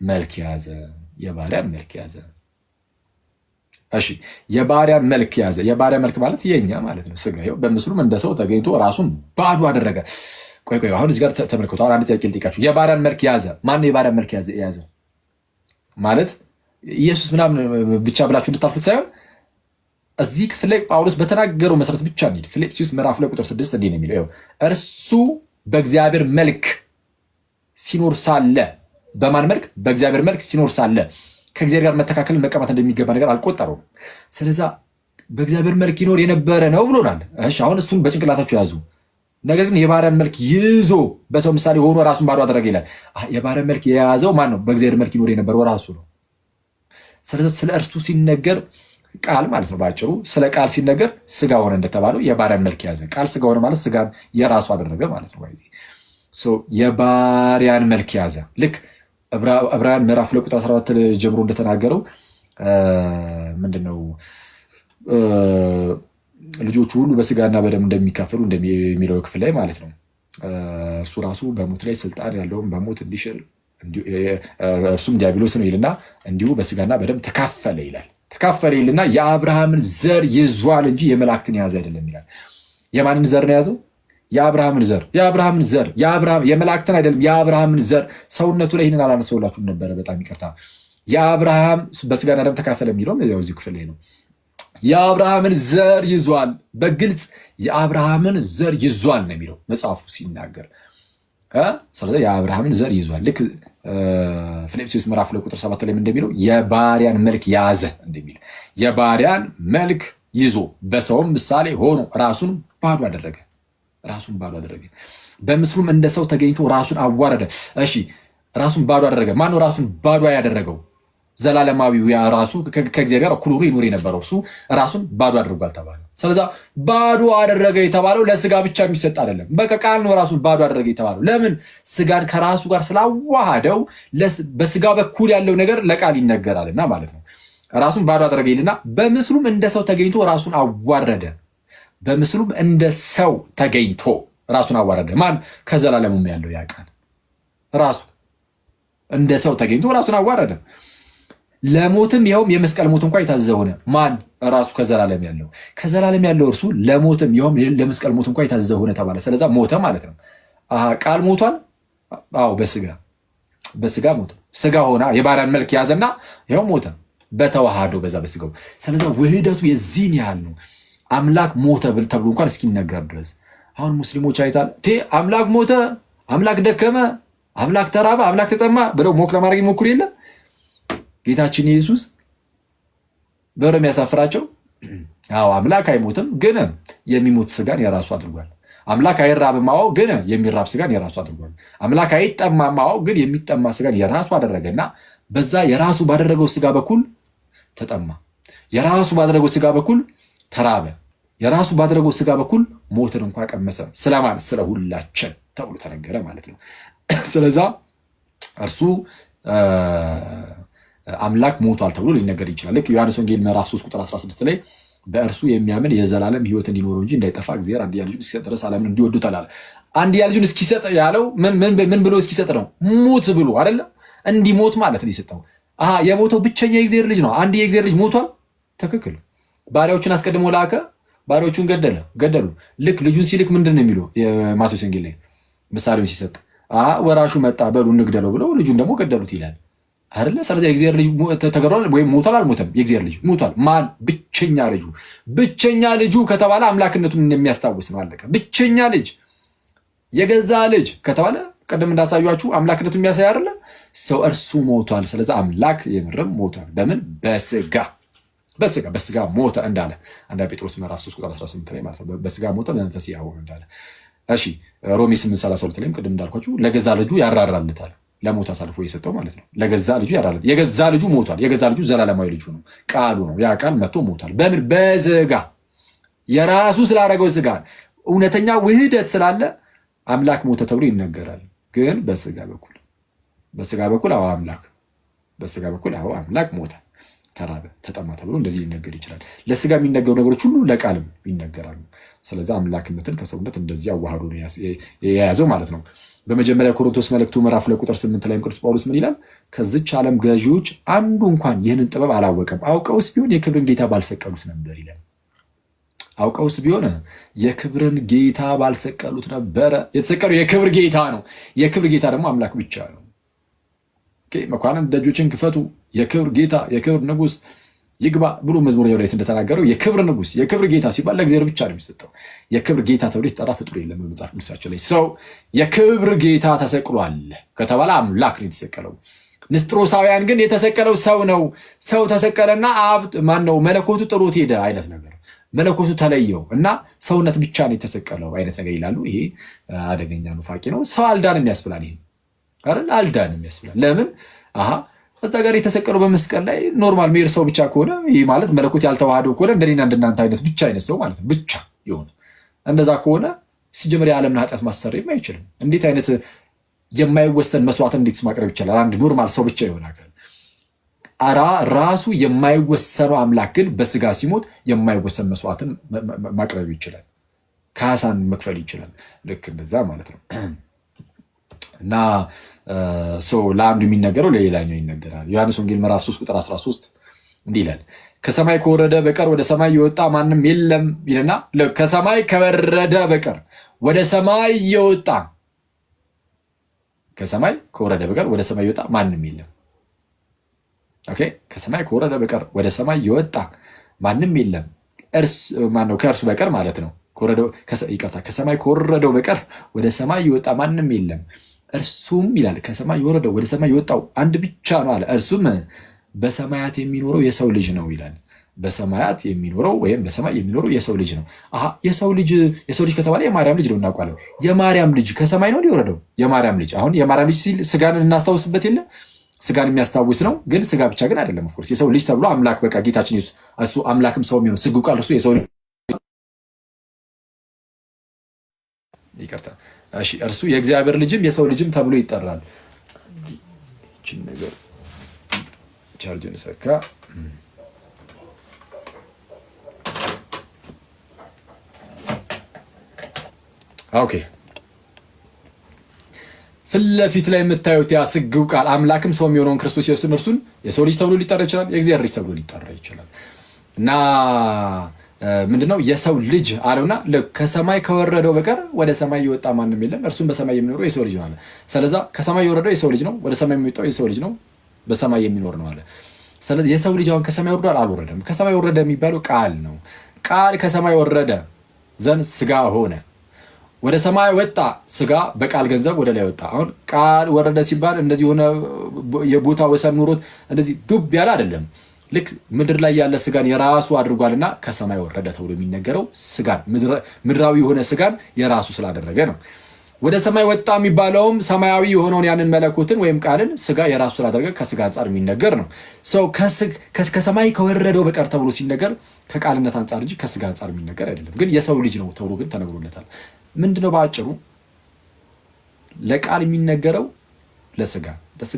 መልክ ያዘ። የባሪያን መልክ ያዘ። እሺ የባሪያን መልክ ያዘ። የባሪያ መልክ ማለት የኛ ማለት ነው። ስጋ በምስሉም እንደ ሰው ተገኝቶ ራሱን ባዶ አደረገ። ቆይ አሁን እዚህ ጋር ተመልከቱ። አሁን አንድ ጥያቄ ልጠይቃችሁ። የባሪያን መልክ ያዘ። ማን ነው የባሪያን መልክ ያዘ ማለት? ኢየሱስ ምናምን ብቻ ብላችሁ እንድታልፉት ሳይሆን እዚህ ክፍል ላይ ጳውሎስ በተናገረው መሰረት ብቻ እንሂድ። ፊልጵስዩስ ምዕራፍ 2 ቁጥር 6 እንዲህ ነው የሚለው፣ እርሱ በእግዚአብሔር መልክ ሲኖር ሳለ፣ በማን መልክ? በእግዚአብሔር መልክ ሲኖር ሳለ ከእግዚአብሔር ጋር መተካከልን መቀማት እንደሚገባ ነገር አልቆጠረውም። ስለዛ በእግዚአብሔር መልክ ይኖር የነበረ ነው ብሎናል። እሺ አሁን እሱን በጭንቅላታችሁ ያዙ። ነገር ግን የባሪያን መልክ ይዞ በሰው ምሳሌ ሆኖ ራሱን ባዶ አደረገ ይላል። የባሪያን መልክ የያዘው ማን ነው? በእግዚአብሔር መልክ ይኖር የነበረው ራሱ ነው። ስለዚህ ስለ እርሱ ሲነገር ቃል ማለት ነው። በአጭሩ ስለ ቃል ሲነገር ስጋ ሆነ እንደተባለው የባሪያን መልክ ያዘ። ቃል ስጋ ሆነ ማለት ስጋን የራሱ አደረገ ማለት ነው። የባሪያን መልክ ያዘ። ልክ ዕብራውያን ምዕራፍ 2 ቁጥር 14 ጀምሮ እንደተናገረው ምንድነው ልጆቹ ሁሉ በስጋና በደም እንደሚካፈሉ እንደሚለው ክፍል ላይ ማለት ነው። እርሱ ራሱ በሞት ላይ ስልጣን ያለውን በሞት እንዲሽር እርሱም ዲያብሎስ ነው ይልና እንዲሁ በስጋና በደም ተካፈለ ይላል። ተካፈለ ይልና የአብርሃምን ዘር ይዟል እንጂ የመላእክትን የያዘ አይደለም ይላል። የማንን ዘር ነው የያዘው? የአብርሃምን ዘር። የአብርሃምን ዘር የመላእክትን አይደለም፣ የአብርሃምን ዘር። ሰውነቱ ላይ ይህንን አላነሳሁላችሁም ነበረ፣ በጣም ይቅርታ። የአብርሃም በስጋና ደም ተካፈለ የሚለውም ያው እዚህ ክፍል ላይ ነው። የአብርሃምን ዘር ይዟል፣ በግልጽ የአብርሃምን ዘር ይዟል ነው የሚለው መጽሐፉ ሲናገር። ስለዚህ የአብርሃምን ዘር ይዟል። ልክ ፊልጵስዩስ ምዕራፍ 2 ቁጥር 7 ላይ እንደሚለው የባሪያን መልክ ያዘ እንደሚለው የባሪያን መልክ ይዞ በሰውም ምሳሌ ሆኖ ራሱን ባዶ አደረገ። በምስሉም እንደ ሰው ተገኝቶ ራሱን አዋረደ። እሺ ራሱን ባዶ አደረገ። ማነው ራሱን ባዶ ያደረገው? ዘላለማዊው ያ ራሱ ከእግዚአብሔር ጋር እኩል ሆኖ ይኖር የነበረው እርሱ ራሱን ባዶ አድርጓል ተባለ። ስለዚህ ባዶ አደረገ የተባለው ለስጋ ብቻ የሚሰጥ አይደለም። በቃ ቃል ነው ራሱን ባዶ አደረገ የተባለው። ለምን? ስጋን ከራሱ ጋር ስላዋሃደው በስጋ በኩል ያለው ነገር ለቃል ይነገራልና ማለት ነው። ራሱን ባዶ አደረገ ይልና በምስሉም እንደ ሰው ተገኝቶ ራሱን አዋረደ። በምስሉም እንደ ሰው ተገኝቶ ራሱን አዋረደ። ማን? ከዘላለሙም ያለው ያ ቃል ራሱ እንደ ሰው ተገኝቶ ራሱን አዋረደ። ለሞትም ይኸውም የመስቀል ሞት እንኳን የታዘዘ ሆነ። ማን? ራሱ ከዘላለም ያለው እርሱ ለሞትም ይኸውም ለመስቀል ሞት እንኳን የታዘዘ ሆነ ተባለ። ስለዛ ሞተ ማለት ነው። ቃል ሞቷል። አዎ በስጋ ሞተ። ስጋ ሆና የባሪያን መልክ ያዘና ይኸው ሞተ በተዋሃዶ በዛ በስጋው። ስለዛ ውህደቱ የዚህን ያህል ነው። አምላክ ሞተ ተብሎ እንኳን እስኪነገር ድረስ አሁን ሙስሊሞች አይታል አምላክ ሞተ፣ አምላክ ደከመ፣ አምላክ ተራበ፣ አምላክ ተጠማ ብለው ሞክ ለማድረግ ይሞክሩ የለ ጌታችን ኢየሱስ በረም ያሳፍራቸው። አዎ አምላክ አይሞትም፣ ግን የሚሞት ስጋን የራሱ አድርጓል። አምላክ አይራብም፣ አዎ፣ ግን የሚራብ ስጋን የራሱ አድርጓል። አምላክ አይጠማም፣ አዎ፣ ግን የሚጠማ ስጋን የራሱ አደረገና በዛ የራሱ ባደረገው ስጋ በኩል ተጠማ፣ የራሱ ባደረገው ስጋ በኩል ተራበ፣ የራሱ ባደረገው ስጋ በኩል ሞትን እንኳ ቀመሰ። ስለማን? ስለ ሁላችን ተብሎ ተነገረ ማለት ነው። ስለዛ እርሱ አምላክ ሞቷል ተብሎ ሊነገር ይችላል። ልክ ዮሐንስ ወንጌል ምዕራፍ 3 ቁጥር 16 ላይ በእርሱ የሚያምን የዘላለም ሕይወት እንዲኖረው እንጂ እንዳይጠፋ እግዚአብሔር አንድያ ልጁን እስኪሰጥ ድረስ ዓለምን እንዲወዱታል አለ። አንድያ ልጁን እስኪሰጥ ያለው ምን ብሎ እስኪሰጥ ነው? ሙት ብሎ አይደለ? እንዲሞት ማለት ነው የሰጠው። የሞተው ብቸኛ የእግዚአብሔር ልጅ ነው። አንድ የእግዚአብሔር ልጅ ሞቷል። ትክክል። ባሪያዎቹን አስቀድሞ ላከ፣ ባሪያዎቹን ገደሉ። ልክ ልጁን ሲልክ ምንድን ነው የሚለው? የማቴዎስ ወንጌል ላይ ምሳሌውን ሲሰጥ ወራሹ መጣ በሉ እንግደለው ብለው ልጁን ደግሞ ገደሉት ይላል አይደለ? ስለዚህ የእግዚአብሔር ልጅ ተገድሏል ወይም ሞቷል? አልሞተም። የእግዚአብሔር ልጅ ሞቷል። ማን? ብቸኛ ልጁ። ብቸኛ ልጁ ከተባለ አምላክነቱን የሚያስታውስ ነው። አለቀ። ብቸኛ ልጅ፣ የገዛ ልጅ ከተባለ ቀደም እንዳሳያችሁ አምላክነቱን የሚያሳይ አይደለ? ሰው እርሱ ሞቷል። ስለዚህ አምላክ የምርም ሞቷል። በምን? በስጋ ሞተ እንዳለ አንደኛ ጴጥሮስ ምዕራፍ 3 ቁጥር 18 ላይ ማለት ነው። በስጋ ሞተ በመንፈስ ሕያው ሆነ እንዳለ። እሺ ሮሜ 8:32 ላይም ቅድም እንዳልኳችሁ ለገዛ ልጁ ያራራልታል። ለሞት አሳልፎ የሰጠው ማለት ነው። ለገዛ ልጁ ያራራል። የገዛ ልጁ ሞቷል። የገዛ ልጁ ዘላለማዊ ልጁ ነው፣ ቃሉ ነው። ያ ቃል መጥቶ ሞቷል። በምን? በስጋ የራሱ ስላደረገው ስጋ እውነተኛ ውህደት ስላለ አምላክ ሞተ ተብሎ ይነገራል። ግን በስጋ በኩል አዎ አምላክ ሞተ፣ ተራበ፣ ተጠማ ተብሎ እንደዚህ ሊነገር ይችላል። ለስጋ የሚነገሩ ነገሮች ሁሉ ለቃልም ይነገራሉ። ስለዚህ አምላክነትን ከሰውነት እንደዚህ አዋህዶ ነው የያዘው ማለት ነው። በመጀመሪያ ቆሮንቶስ መልእክቱ ምዕራፍ 2 ቁጥር 8 ላይ ቅዱስ ጳውሎስ ምን ይላል? ከዚች ዓለም ገዢዎች አንዱ እንኳን ይህንን ጥበብ አላወቀም፣ አውቀውስ ቢሆን የክብርን ጌታ ባልሰቀሉት ነበር ይላል። አውቀውስ ቢሆን የክብርን ጌታ ባልሰቀሉት ነበረ። የተሰቀለው የክብር ጌታ ነው። የክብር ጌታ ደግሞ አምላክ ብቻ ነው። መኳንንት ደጆችን ክፈቱ፣ የክብር ጌታ የክብር ንጉሥ ይግባ ብሎ መዝሙር ላይ እንደተናገረው የክብር ንጉሥ የክብር ጌታ ሲባል ለእግዚአብሔር ብቻ ነው የሚሰጠው። የክብር ጌታ ተብሎ የተጠራ ፍጡር የለም በመጽሐፍ ቅዱሳችን ላይ። ሰው የክብር ጌታ ተሰቅሏል ከተባለ አምላክ ነው የተሰቀለው። ንስጥሮሳውያን ግን የተሰቀለው ሰው ነው። ሰው ተሰቀለና መለኮቱ ጥሎት ሄደ አይነት ነገር፣ መለኮቱ ተለየው እና ሰውነት ብቻ ነው የተሰቀለው አይነት ነገር ይላሉ። ይሄ አደገኛ ኑፋቄ ነው። ሰው አልዳንም ያስብላል። ይሄ አልዳንም ያስብላል። ለምን? እዛ ጋር የተሰቀለው በመስቀል ላይ ኖርማል ሜር ሰው ብቻ ከሆነ ይህ ማለት መለኮት ያልተዋህደው ከሆነ እንደኔና እንደናንተ አይነት ብቻ አይነት ሰው ማለት ነው። ብቻ የሆነ እንደዛ ከሆነ ሲጀምር የዓለምን ኃጢአት ማሰረይም አይችልም። እንዴት አይነት የማይወሰን መስዋዕትን እንዴት ማቅረብ ይቻላል? አንድ ኖርማል ሰው ብቻ የሆነ አካል ራሱ የማይወሰነው አምላክ ግን በስጋ ሲሞት የማይወሰን መስዋዕትን ማቅረብ ይችላል። ካሳን መክፈል ይችላል። ልክ እንደዛ ማለት ነው። እና ለአንዱ የሚነገረው ለሌላኛው ይነገራል። ዮሐንስ ወንጌል ምዕራፍ 3 ቁጥር 13 እንዲህ ይላል፣ ከሰማይ ከወረደ በቀር ወደ ሰማይ የወጣ ማንም የለም ይልና፣ ከሰማይ ከወረደ በቀር ወደ ሰማይ የወጣ ከሰማይ ከወረደ በቀር ወደ ሰማይ የወጣ ማንም የለም። ኦኬ፣ ከሰማይ ከወረደ በቀር ወደ ሰማይ የወጣ ማንም የለም፣ ከእርሱ በቀር ማለት ነው። ከሰማይ ከወረደው በቀር ወደ ሰማይ የወጣ ማንም የለም፣ እርሱም ይላል ከሰማይ የወረደው ወደ ሰማይ የወጣው አንድ ብቻ ነው አለ። እርሱም በሰማያት የሚኖረው የሰው ልጅ ነው ይላል። በሰማያት የሚኖረው ወይም በሰማይ የሚኖረው የሰው ልጅ ነው። የሰው ልጅ ከተባለ የማርያም ልጅ ነው እናውቃለን። የማርያም ልጅ ከሰማይ ነው የወረደው። የማርያም ልጅ አሁን የማርያም ልጅ ሲል ስጋን እናስታውስበት የለ ስጋን የሚያስታውስ ነው። ግን ስጋ ብቻ ግን አይደለም። ኦፍኮርስ የሰው ልጅ ተብሎ አምላክ በቃ ጌታችን ኢየሱስ እሱ አምላክም ሰው የሚሆነው ስግው ቃል እሱ የሰው ልጅ ይቅርታ፣ እሺ፣ እርሱ የእግዚአብሔር ልጅም የሰው ልጅም ተብሎ ይጠራል። ይህችን ነገር ቻርጅን ሰካ። ኦኬ፣ ፊት ለፊት ላይ የምታዩት ያ ስግው ቃል አምላክም ሰው የሚሆነውን ክርስቶስ ኢየሱስን እርሱን የሰው ልጅ ተብሎ ሊጠራ ይችላል፣ የእግዚአብሔር ልጅ ተብሎ ሊጠራ ይችላል። እና ምንድነው የሰው ልጅ አለውና ከሰማይ ከወረደው በቀር ወደ ሰማይ የወጣ ማንም የለም፣ እርሱም በሰማይ የሚኖረው የሰው ልጅ ነው አለ። ስለዛ ከሰማይ የወረደው የሰው ልጅ ነው፣ ወደ ሰማይ የሚወጣው የሰው ልጅ ነው፣ በሰማይ የሚኖር ነው አለ። ስለዚህ የሰው ልጅ አሁን ከሰማይ ወርዷል አልወረደም? ከሰማይ ወረደ የሚባለው ቃል ነው። ቃል ከሰማይ ወረደ ዘንድ ስጋ ሆነ፣ ወደ ሰማይ ወጣ፣ ስጋ በቃል ገንዘብ ወደ ላይ ወጣ። አሁን ቃል ወረደ ሲባል እንደዚህ ሆነ የቦታ ወሰን ኑሮት እንደዚህ ዱብ ያለ አይደለም። ልክ ምድር ላይ ያለ ስጋን የራሱ አድርጓልና ከሰማይ ወረደ ተብሎ የሚነገረው ስጋን ምድራዊ የሆነ ስጋን የራሱ ስላደረገ ነው። ወደ ሰማይ ወጣ የሚባለውም ሰማያዊ የሆነውን ያንን መለኮትን ወይም ቃልን ስጋ የራሱ ስላደረገ ከስጋ አንጻር የሚነገር ነው። ሰው ከሰማይ ከወረደው በቀር ተብሎ ሲነገር ከቃልነት አንጻር እንጂ ከስጋ አንጻር የሚነገር አይደለም። ግን የሰው ልጅ ነው ተብሎ ግን ተነግሮለታል። ምንድነው በአጭሩ ለቃል የሚነገረው ለስጋ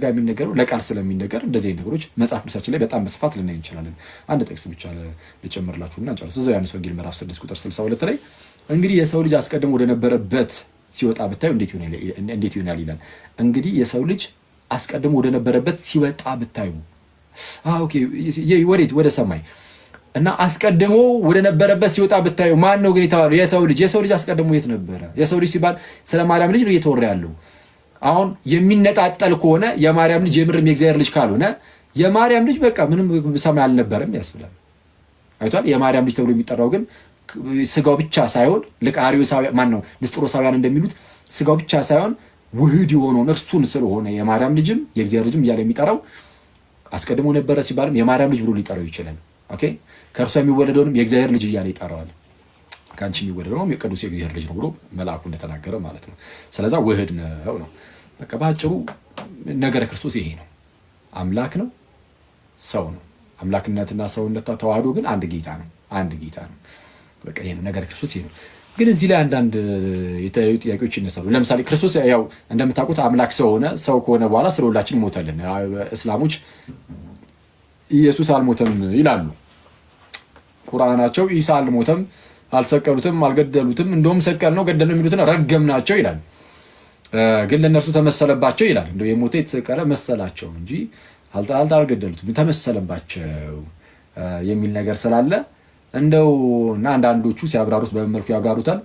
የሚነገረው ለቃል ስለሚነገር እንደዚህ ነገሮች መጽሐፍ ቅዱሳችን ላይ በጣም በስፋት ልናይ እንችላለን። አንድ ጥቅስ ብቻ ልጨምርላችሁና እንጨርስ። እዛው ዮሐንስ ወንጌል ምዕራፍ 6 ቁጥር 62 ላይ እንግዲህ የሰው ልጅ አስቀድሞ ወደ ነበረበት ሲወጣ ብታዩ እንዴት ይሆናል ይላል። እንግዲህ የሰው ልጅ አስቀድሞ ወደ ነበረበት ሲወጣ ብታዩ ኦኬ ወዴት? ወደ ሰማይ እና አስቀድሞ ወደ ነበረበት ሲወጣ ብታዩ ማን ነው ግን የተባለው? የሰው ልጅ አስቀድሞ የት ነበረ? የሰው ልጅ ሲባል ስለ ማርያም ልጅ ነው እየተወራ ያለው። አሁን የሚነጣጠል ከሆነ የማርያም ልጅ የምርም የእግዚአብሔር ልጅ ካልሆነ የማርያም ልጅ በቃ ምንም ሰማይ አልነበረም ያስብላል። አይቷል። የማርያም ልጅ ተብሎ የሚጠራው ግን ስጋው ብቻ ሳይሆን ንስጥሮሳውያን እንደሚሉት ስጋው ብቻ ሳይሆን ውህድ የሆነውን እርሱን ስለሆነ የማርያም ልጅም የእግዚአብሔር ልጅም እያለ የሚጠራው አስቀድሞ ነበረ ሲባልም የማርያም ልጅ ብሎ ሊጠራው ይችላል። ኦኬ ከእርሷ የሚወለደውንም የእግዚአብሔር ልጅ እያለ ይጠራዋል። ከአንቺ የሚወለደው የቅዱስ የእግዚአብሔር ልጅ ነው ብሎ መልአኩ እንደተናገረ ማለት ነው። ስለዛ ውህድ ነው። በቃ በአጭሩ ነገረ ክርስቶስ ይሄ ነው። አምላክ ነው፣ ሰው ነው። አምላክነትና ሰውነት ተዋህዶ ግን አንድ ጌታ ነው። በቃ ይሄ ነው ነገረ ክርስቶስ ይሄ ነው። ግን እዚህ ላይ አንዳንድ የተለያዩ ጥያቄዎች ይነሳሉ። ለምሳሌ ክርስቶስ ያው እንደምታውቁት አምላክ ሰው ሆነ። ሰው ከሆነ በኋላ ስለ ሁላችን ሞተልን። እስላሞች ኢየሱስ አልሞተም ይላሉ። ቁርአናቸው ኢሳ አልሞተም፣ አልሰቀሉትም፣ አልገደሉትም፣ እንደውም ሰቀል ነው ገደል ነው የሚሉትን ረገም ናቸው ይላል። ግን ለእነርሱ ተመሰለባቸው ይላል። እንደው የሞተ የተሰቀለ መሰላቸው እንጂ አልገደሉትም፣ ተመሰለባቸው የሚል ነገር ስላለ እንደው እና አንዳንዶቹ ሲያብራሩት በመልኩ ያብራሩታል።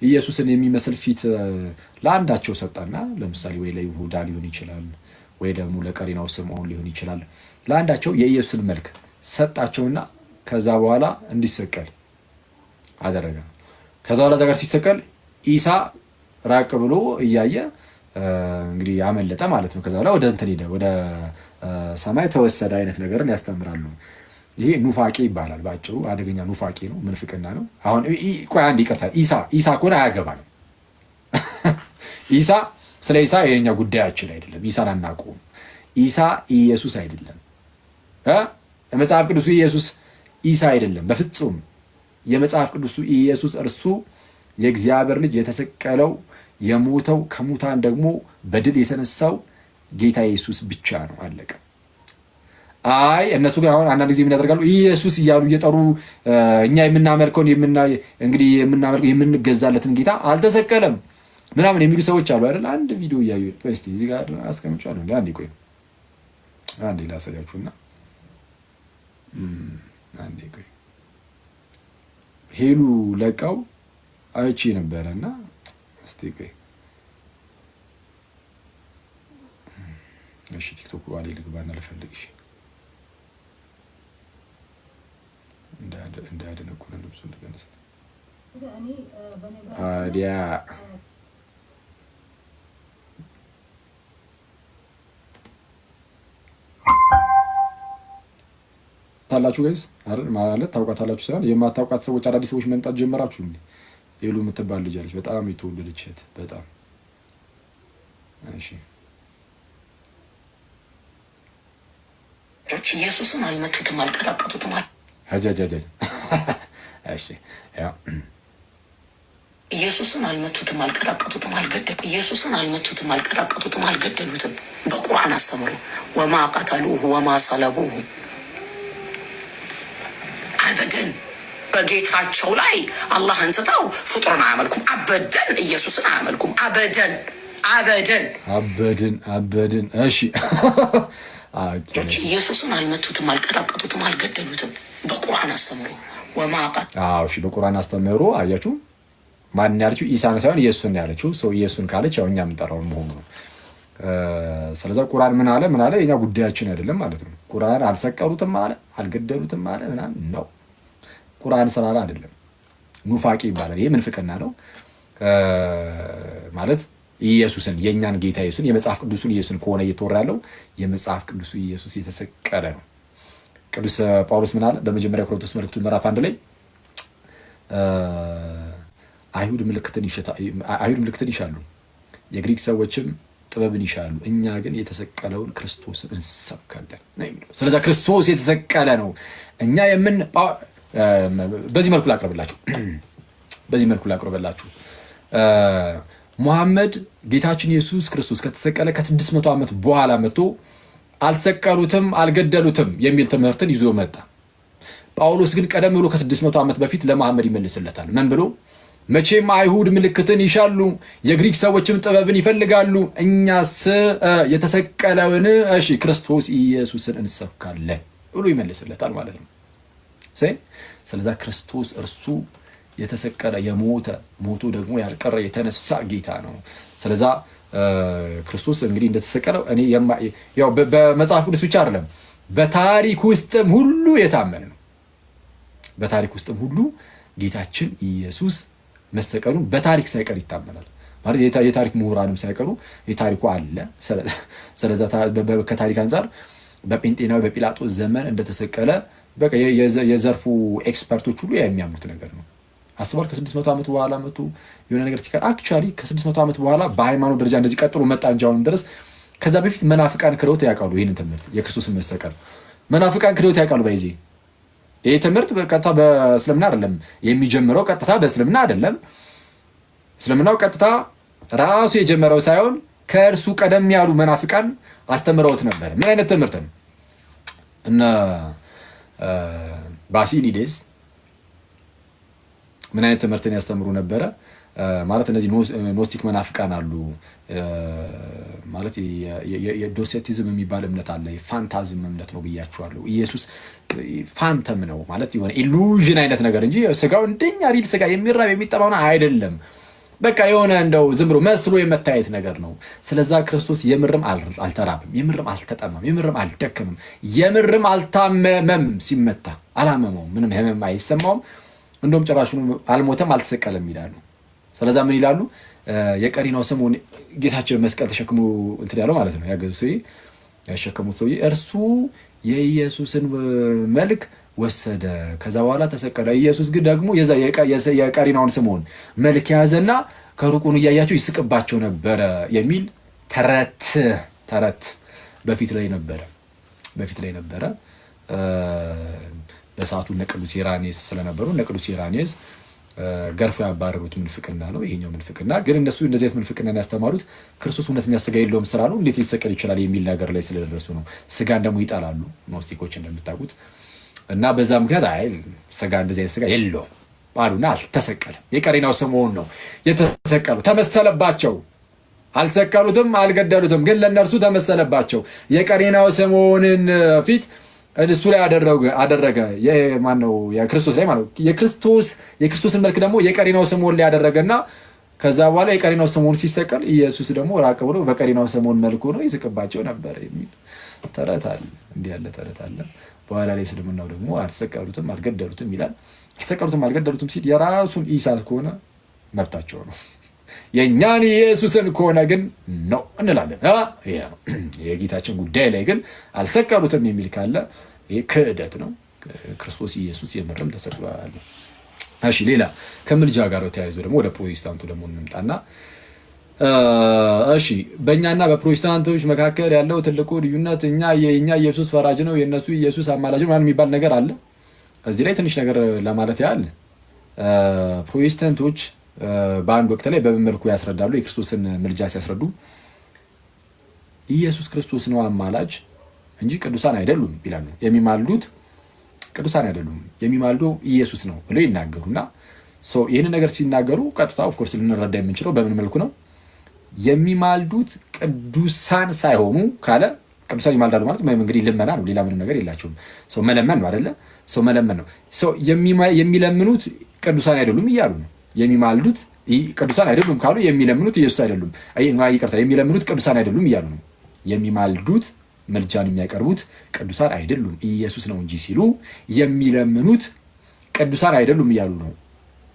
ኢየሱስን የሚመስል ፊት ለአንዳቸው ሰጠና፣ ለምሳሌ ወይ ለይሁዳ ሊሆን ይችላል፣ ወይ ደግሞ ለቀሪናው ስምዖን ሊሆን ይችላል። ለአንዳቸው የኢየሱስን መልክ ሰጣቸውና ከዛ በኋላ እንዲሰቀል አደረገ። ከዛ በኋላ ጋር ሲሰቀል ኢሳ ራቅ ብሎ እያየ እንግዲህ ያመለጠ ማለት ነው። ከዛ በኋላ ወደ እንትን ሄደ፣ ወደ ሰማይ ተወሰደ አይነት ነገርን ያስተምራሉ። ይሄ ኑፋቄ ይባላል። በአጭሩ አደገኛ ኑፋቄ ነው፣ ምንፍቅና ነው። አሁን ቆይ አንድ ይቅርታ፣ ኢሳ ከሆነ አያገባንም። ስለ ኢሳ የኛ ጉዳያችን አይደለም። ኢሳን አናውቀውም። ኢሳ ኢየሱስ አይደለም። የመጽሐፍ ቅዱሱ ኢየሱስ ኢሳ አይደለም በፍጹም። የመጽሐፍ ቅዱሱ ኢየሱስ እርሱ የእግዚአብሔር ልጅ የተሰቀለው የሞተው ከሙታን ደግሞ በድል የተነሳው ጌታ ኢየሱስ ብቻ ነው። አለቀ። አይ እነሱ ግን አሁን አንዳንድ ጊዜ ምን ያደርጋሉ? ኢየሱስ እያሉ እየጠሩ እኛ የምናመልከውን እንግዲህ የምናመልከው የምንገዛለትን ጌታ አልተሰቀለም ምናምን የሚሉ ሰዎች አሉ አይደል? አንድ ቪዲዮ እያዩ እስቲ እዚህ ጋር አስቀምጫለሁ። አንዴ ቆይ አንዴ ላሳያችሁና አንዴ ቆይ ሄሉ ለቃው አይቼ ነበረና እስቲ ቆይ እሺ ቲክቶክ ዋሌ ልግባና ልፈልግሽ እንዳያደነቁረን ልብሱ እንደገነስ አዲያ ታላችሁ ጋይስ አይደል ማለት ታውቃታላችሁ ሳይሆን የማታውቃት ሰዎች አዳዲስ ሰዎች መምጣት ጀመራችሁ እንዴ? ሄሉ የምትባል ልጅ አለች በጣም የተወደደች እህት በጣም እሺ ኢየሱስን አልመቱትም፣ አልቀጠቀጡትም። እሺ ያው ኢየሱስን አልመቱትም፣ አልቀጠቀጡትም፣ ኢየሱስን አልመቱትም፣ አልቀጠቀጡትም፣ አልገደሉትም። በቁርአን አስተምሩ ወማ ቀተሉሁ ወማ ሰለቡሁ አበደን። በጌታቸው ላይ አላህን ትተው ፍጡርን አያመልኩም። አበደን ኢየሱስን አያመልኩም። አበደን። እሺ ኢየሱስን አልመቱትም፣ አልቀጠቀጡትም፣ አልገደሉትም። በቁርአን አስተምሩ እሺ በቁርአን አስተምሩ። አያችሁ ማን ያለችው? ኢሳን ሳይሆን ኢየሱስን ያለችው። ሰው ኢየሱስን ካለች ያው እኛ የምንጠራው መሆኑ ነው። ስለዚህ ቁርአን ምን አለ የኛ ጉዳያችን አይደለም ማለት ነው። ቁርአን አልሰቀሉትም አለ አልገደሉትም አለ ምናምን ነው። ቁርአን ስላለ አይደለም። ኑፋቂ ይባላል። ይሄ ምንፍቅና ነው ማለት ኢየሱስን የኛን ጌታ ኢየሱስን የመጽሐፍ ቅዱሱን ኢየሱስን ከሆነ እየተወራ ያለው የመጽሐፍ ቅዱሱ ኢየሱስ የተሰቀለ ነው። ቅዱስ ጳውሎስ ምን አለ? በመጀመሪያ ቆሮንቶስ መልእክቱ ምዕራፍ 1 ላይ አይሁድ ምልክትን ይሻሉ፣ የግሪክ ሰዎችም ጥበብን ይሻሉ፣ እኛ ግን የተሰቀለውን ክርስቶስን እንሰብካለን ነው የሚለው። ስለዚህ ክርስቶስ የተሰቀለ ነው። እኛ በዚህ መልኩ ላቅርብላችሁ። ሙሐመድ ጌታችን ኢየሱስ ክርስቶስ ከተሰቀለ ከ600 ዓመት በኋላ መጥቶ አልሰቀሉትም አልገደሉትም የሚል ትምህርትን ይዞ መጣ። ጳውሎስ ግን ቀደም ብሎ ከ600 ዓመት በፊት ለሙሐመድ ይመልስለታል። ምን ብሎ? መቼም አይሁድ ምልክትን ይሻሉ፣ የግሪክ ሰዎችም ጥበብን ይፈልጋሉ፣ እኛስ የተሰቀለውን ክርስቶስ ኢየሱስን እንሰብካለን ብሎ ይመልስለታል ማለት ነው። ስለዛ ክርስቶስ እርሱ የተሰቀለ የሞተ ሞቱ ደግሞ ያልቀረ የተነሳ ጌታ ነው። ስለዛ ክርስቶስ እንግዲህ እንደተሰቀለው እኔ ያው በመጽሐፍ ቅዱስ ብቻ አይደለም በታሪክ ውስጥም ሁሉ የታመነ ነው። በታሪክ ውስጥም ሁሉ ጌታችን ኢየሱስ መሰቀሉን በታሪክ ሳይቀር ይታመናል ማለት የታሪክ ምሁራንም ሳይቀሩ የታሪኩ አለ። ስለዛ ከታሪክ አንፃር በጴንጤናዊ በጲላጦስ ዘመን እንደተሰቀለ በቃ የዘርፉ ኤክስፐርቶች ሁሉ የሚያምኑት ነገር ነው። አስባል ከ600 ዓመት በኋላ መጡ የሆነ ነገር ሲቀር አክቹአሊ ከ600 ዓመት በኋላ በሃይማኖት ደረጃ እንደዚህ ቀጥሎ መጣ እንጂ አሁንም ድረስ ከዛ በፊት መናፍቃን ክደውት ያውቃሉ። ይህንን ትምህርት የክርስቶስን መሰቀል መናፍቃን ክደውት ያውቃሉ። በይዜ ይህ ትምህርት በቀጥታ በእስልምና አይደለም የሚጀምረው፣ ቀጥታ በእስልምና አይደለም። እስልምናው ቀጥታ ራሱ የጀመረው ሳይሆን ከእርሱ ቀደም ያሉ መናፍቃን አስተምረውት ነበር። ምን አይነት ትምህርት ነው? እነ ባሲሊዴስ ምን አይነት ትምህርትን ያስተምሩ ነበረ ማለት እነዚህ ኖስቲክ መናፍቃን አሉ ማለት የዶሴቲዝም የሚባል እምነት አለ። የፋንታዝም እምነት ነው ብያቸዋለሁ። ኢየሱስ ፋንተም ነው ማለት የሆነ ኢሉዥን አይነት ነገር እንጂ ስጋው እንደኛ ሪል ስጋ የሚራብ የሚጠማው አይደለም። በቃ የሆነ እንደው ዝም ብሎ መስሎ የመታየት ነገር ነው። ስለዛ ክርስቶስ የምርም አልተራብም፣ የምርም አልተጠማም፣ የምርም አልደከምም፣ የምርም አልታመመም። ሲመታ አላመመውም፣ ምንም ህመም አይሰማውም። እንደውም ጭራሹን አልሞተም አልተሰቀለም ይላሉ። ስለዛ ምን ይላሉ? የቀሪናው ስምዖን ጌታችን መስቀል ተሸክሞ እንትን ያለው ማለት ነው ያገዙ ሰውዬ ያሸከሙት ሰውዬ እርሱ የኢየሱስን መልክ ወሰደ፣ ከዛ በኋላ ተሰቀለ። ኢየሱስ ግን ደግሞ የቀሪናውን ስምዖን መልክ ያዘና ከሩቁን እያያቸው ይስቅባቸው ነበረ የሚል ተረት በፊት ላይ ነበረ። በሰዓቱ እነ ቅዱስ ኢራኔስ ስለነበሩ እነ ቅዱስ ኢራኔስ ገርፎ ያባረሩት ምንፍቅና ነው። ይሄኛው ምንፍቅና ግን እነሱ እንደዚህ አይነት ምንፍቅናን ያስተማሩት ክርስቶስ እውነተኛ ስጋ የለውም ስራ ነው እንዴት ሊሰቀል ይችላል የሚል ነገር ላይ ስለደረሱ ነው። ስጋን ደግሞ ይጠላሉ ኖስቲኮች እንደምታውቁት እና በዛ ምክንያት አይ ስጋ እንደዚህ አይነት ስጋ የለውም አሉና አልተሰቀለም። የቀሪናው ስምዖን ነው የተሰቀሉ። ተመሰለባቸው። አልሰቀሉትም አልገደሉትም፣ ግን ለእነርሱ ተመሰለባቸው። የቀሪናው ስምዖንን ፊት እሱ ላይ አደረገ። ማነው? የክርስቶስ ላይ ማለት የክርስቶስን መልክ ደግሞ የቀሪናው ስምዖን ላይ ያደረገና ከዛ በኋላ የቀሪናው ስምዖን ሲሰቀል ኢየሱስ ደግሞ ራቅ ብሎ በቀሪናው ስምዖን መልኩ ነው ይስቅባቸው ነበር የሚል ተረት አለ። እንዲህ ያለ ተረት አለ። በኋላ ላይ እስልምናው ደግሞ አልሰቀሉትም አልገደሉትም ይላል። አልሰቀሉትም አልገደሉትም ሲል የራሱን ኢሳት ከሆነ መብታቸው ነው። የእኛን ኢየሱስን ከሆነ ግን ነው እንላለን። የጌታችን ጉዳይ ላይ ግን አልሰቀሉትም የሚል ካለ ይህ ክህደት ነው። ክርስቶስ ኢየሱስ የምርም ተሰቅሏል። እሺ፣ ሌላ ከምልጃ ጋር ተያይዞ ደግሞ ወደ ፕሮቴስታንቱ ደግሞ እንምጣና እሺ፣ በእኛና በፕሮቴስታንቶች መካከል ያለው ትልቁ ልዩነት የእኛ ኢየሱስ ፈራጅ ነው፣ የእነሱ ኢየሱስ አማላጅ ነው የሚባል ነገር አለ። እዚህ ላይ ትንሽ ነገር ለማለት ያህል ፕሮቴስታንቶች በአንድ ወቅት ላይ በምን መልኩ ያስረዳሉ? የክርስቶስን ምልጃ ሲያስረዱ ኢየሱስ ክርስቶስ ነው አማላጅ እንጂ ቅዱሳን አይደሉም ይላሉ። የሚማልዱት ቅዱሳን አይደሉም፣ የሚማልዱ ኢየሱስ ነው ብለው ይናገሩና ይህንን ነገር ሲናገሩ ቀጥታ ኦፍኮርስ ልንረዳ የምንችለው በምን መልኩ ነው? የሚማልዱት ቅዱሳን ሳይሆኑ ካለ ቅዱሳን ይማልዳሉ ማለት እንግዲህ ልመና ነው፣ ሌላ ምንም ነገር የላቸውም። መለመን ነው አይደለ? መለመን ነው። የሚለምኑት ቅዱሳን አይደሉም እያሉ ነው። የሚማልዱት ቅዱሳን አይደሉም ካሉ የሚለምኑት ኢየሱስ አይደሉም፣ ይቅርታ፣ የሚለምኑት ቅዱሳን አይደሉም እያሉ ነው። የሚማልዱት መልጃን የሚያቀርቡት ቅዱሳን አይደሉም ኢየሱስ ነው እንጂ ሲሉ የሚለምኑት ቅዱሳን አይደሉም እያሉ ነው።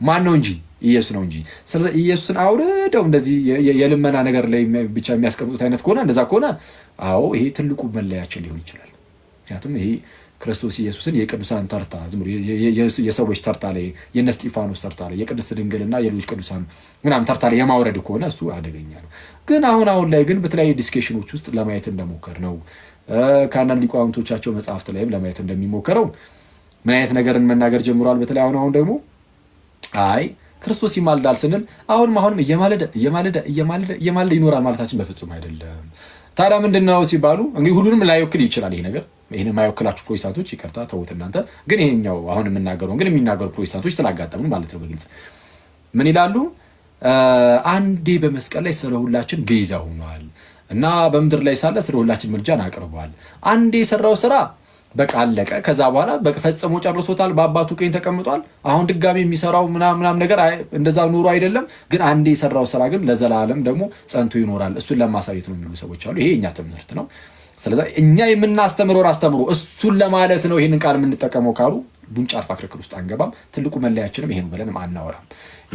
ማን ነው እንጂ? ኢየሱስ ነው እንጂ። ስለዚህ ኢየሱስን አውርደው እንደዚህ የልመና ነገር ላይ ብቻ የሚያስቀምጡት አይነት ከሆነ እንደዛ ከሆነ አዎ ይሄ ትልቁ መለያችን ሊሆን ይችላል። ምክንያቱም ይሄ ክርስቶስ ኢየሱስን የቅዱሳን ተርታ ዝም ብሎ የሰዎች ተርታ ላይ የነ እስጢፋኖስ ተርታ ላይ የቅድስት ድንግልና የሌሎች ቅዱሳን ምናምን ተርታ ላይ የማውረድ ከሆነ እሱ አደገኛ ነው። ግን አሁን ላይ ግን በተለያዩ ዲስከሽኖች ውስጥ ለማየት እንደሞከር ነው ከአንዳንድ ሊቃውንቶቻቸው መጽሐፍት ላይም ለማየት እንደሚሞከረው ምን አይነት ነገርን መናገር ጀምሯል። በተለይ አሁን ደግሞ አይ ክርስቶስ ይማልዳል ስንል አሁንም እየማለደ ይኖራል ማለታችን በፍጹም አይደለም። ታዲያ ምንድነው ሲባሉ እንግዲህ ሁሉንም ላይወክል ይችላል ይሄ ነገር። ይሄንን የማይወክላችሁ ፕሮቴስታንቶች ይቅርታ ተውት እናንተ። ግን ይሄኛው አሁን የምናገረው ግን የሚናገሩ ፕሮቴስታንቶች ስላጋጠሙ ማለት ነው በግልጽ ምን ይላሉ? አንዴ በመስቀል ላይ ስለ ሁላችን ቤዛ ሆኗል እና በምድር ላይ ሳለ ስለ ሁላችን ምልጃን አቅርቧል። አንዴ የሰራው ስራ በቃ አለቀ። ከዛ በኋላ ፈጽሞ ጨርሶታል፣ በአባቱ ቀኝ ተቀምጧል። አሁን ድጋሚ የሚሰራው ምናምን ነገር እንደዛ ኑሮ አይደለም። ግን አንዴ የሰራው ስራ ግን ለዘላለም ደግሞ ጸንቶ ይኖራል። እሱን ለማሳየት ነው የሚሉ ሰዎች አሉ። ይሄ የኛ ትምህርት ነው። ስለዚህ እኛ የምናስተምረው አስተምሮ እሱን ለማለት ነው ይሄንን ቃል የምንጠቀመው ካሉ ቡንጭ አልፋ ክርክር ውስጥ አንገባም። ትልቁ መለያችንም ይሄን ብለንም አናወራም።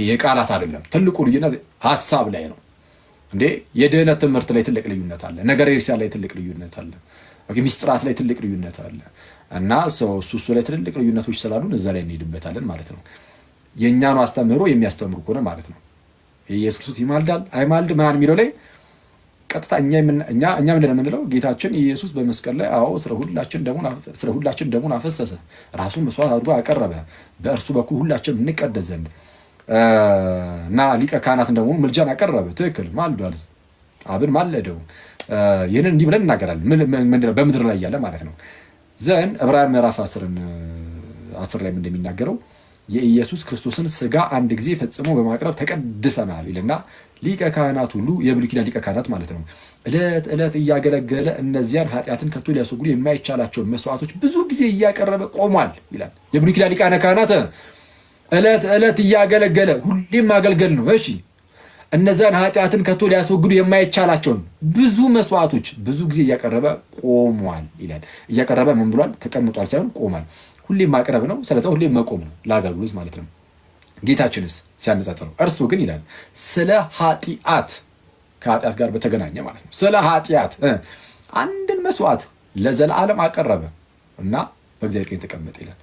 የቃላት አይደለም። ትልቁ ልዩነት ሀሳብ ላይ ነው። እንዴ የድህነት ትምህርት ላይ ትልቅ ልዩነት አለ። ነገረ ክርስቲያን ላይ ትልቅ ልዩነት አለ። ሚስጥራት ላይ ትልቅ ልዩነት አለ እና እሱ ላይ ትልቅ ልዩነቶች ስላሉን እዛ ላይ እንሄድበታለን ማለት ነው። የእኛኑ አስተምህሮ የሚያስተምሩ ከሆነ ማለት ነው ኢየሱስ ክርስቶስ ይማልዳል አይማልድ ምናምን የሚለው ላይ ቀጥታ እኛ ምንድን ነው የምንለው? ጌታችን ኢየሱስ በመስቀል ላይ አዎ ስለ ሁላችን ደሙን አፈሰሰ፣ ራሱን መስዋዕት አድርጎ አቀረበ፣ በእርሱ በኩል ሁላችን እንቀደስ ዘንድ እና ሊቀ ካህናት እንደመሆኑ ምልጃን አቀረበ። ትክክል ማልዷል፣ አብን ማለደው። ይህንን እንዲህ ብለን እናገራለን። ምንድነው በምድር ላይ ያለ ማለት ነው። ዘን ዕብራውያን ምዕራፍ 10 ላይ እንደሚናገረው የኢየሱስ ክርስቶስን ስጋ አንድ ጊዜ ፈጽሞ በማቅረብ ተቀድሰናል ይልና ሊቀ ካህናት ሁሉ የብሉይ ኪዳን ሊቀ ካህናት ማለት ነው ዕለት ዕለት እያገለገለ እነዚያን ኃጢአትን ከቶ ሊያስወግዱ የማይቻላቸውን መስዋዕቶች ብዙ ጊዜ እያቀረበ ቆሟል ይላል። የብሉይ ኪዳን ሊቃነ ካህናት ዕለት ዕለት እያገለገለ ሁሌም ማገልገል ነው። እሺ እነዛን ኃጢአትን ከቶ ሊያስወግዱ የማይቻላቸውን ብዙ መስዋዕቶች ብዙ ጊዜ እያቀረበ ቆሟል ይላል። እያቀረበ ምን ብሏል? ተቀምጧል ሳይሆን ቆሟል። ሁሌም ማቅረብ ነው። ስለዚህ ሁሌም መቆም ነው ለአገልግሎት ማለት ነው። ጌታችንስ ሲያነጻጽረው እርሱ ግን ይላል ስለ ኃጢአት ከኃጢአት ጋር በተገናኘ ማለት ነው ስለ ኃጢአት አንድን መስዋዕት ለዘላለም አቀረበ እና በእግዚአብሔር ቀኝ ተቀመጠ ይላል።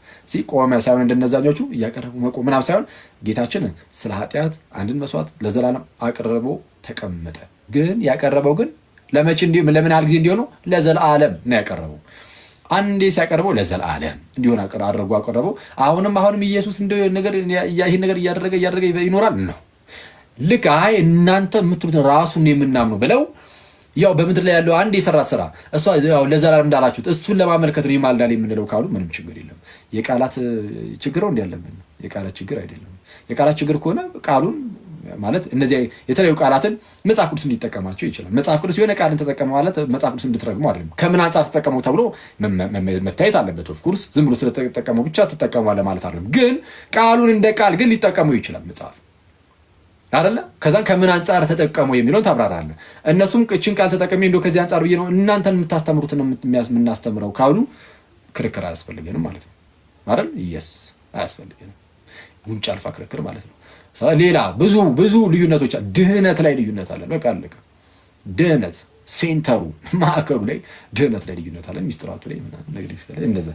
ቆመ ሳይሆን እንደነዛኞቹ እያቀረቡ መቆም ምናምን ሳይሆን ጌታችን ስለ ኃጢአት አንድን መስዋዕት ለዘላለም አቀረበ ተቀመጠ። ግን ያቀረበው ግን ለመቼ ለምን ያህል ጊዜ እንዲሆነው ለዘላለም ነው ያቀረበው። አንዴ ሲያቀርበው ለዘላለም እንዲሆን አድርጎ አቀረበው። አሁንም ኢየሱስ ይህን ነገር እያደረገ ይኖራል ነው። ልክ አይ እናንተ የምትሉት ራሱን የምናምኑ ብለው ያው በምድር ላይ ያለው አንድ የሰራት ስራ እሷ ያው ለዘላለም እንዳላችሁት እሱን ለማመልከት ነው ይማልዳል የምንለው ካሉ ምንም ችግር የለም። የቃላት ችግር ነው እንዲያለብን የቃላት ችግር አይደለም። የቃላት ችግር ከሆነ ቃሉን ማለት እነዚህ የተለያዩ ቃላትን መጽሐፍ ቅዱስ እንዲጠቀማቸው ይችላል። መጽሐፍ ቅዱስ የሆነ ቃልን ተጠቀመ ማለት መጽሐፍ ቅዱስ እንድትረግሙ አይደለም። ከምን አንጻር ተጠቀመው ተብሎ መታየት አለበት። ኦፍ ኮርስ ዝም ብሎ ስለተጠቀመው ብቻ ተጠቀመዋለህ ማለት አይደለም። ግን ቃሉን እንደ ቃል ግን ሊጠቀመው ይችላል መጽሐፍ አይደለ? ከዛን ከምን አንጻር ተጠቀመው የሚለውን ታብራራለህ። እነሱም እችን ቃል ተጠቀመኝ እንደው ከዚህ አንጻር ብዬ ነው እናንተን የምታስተምሩትን የምናስተምረው ካሉ ክርክር አያስፈልገንም ማለት ነው አይደል? ኢየስ አያስፈልገንም። ጉንጭ አልፋ ክርክር ማለት ነው። ሌላ ብዙ ልዩነቶች ድህነት ላይ ልዩነት አለ። በቃ አለቀ። ድህነት ሴንተሩ ማዕከሉ ላይ ድህነት ላይ ልዩነት አለ። ሚስጥራቱ ላይ ምናምን ነገር ይችላል እንደዛ።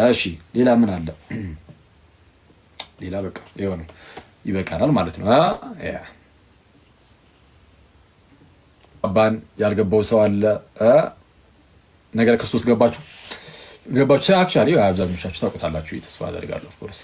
እሺ ሌላ ምን አለ? ሌላ በቃ ይኸው ይበቃናል ማለት ነው። አባን ያልገባው ሰው አለ። ነገረ ክርስቶስ ገባችሁ አክቹዋሊ አብዛኞቻችሁ ታውቁታላችሁ ተስፋ አደርጋለሁ ኦፍ ኮርስ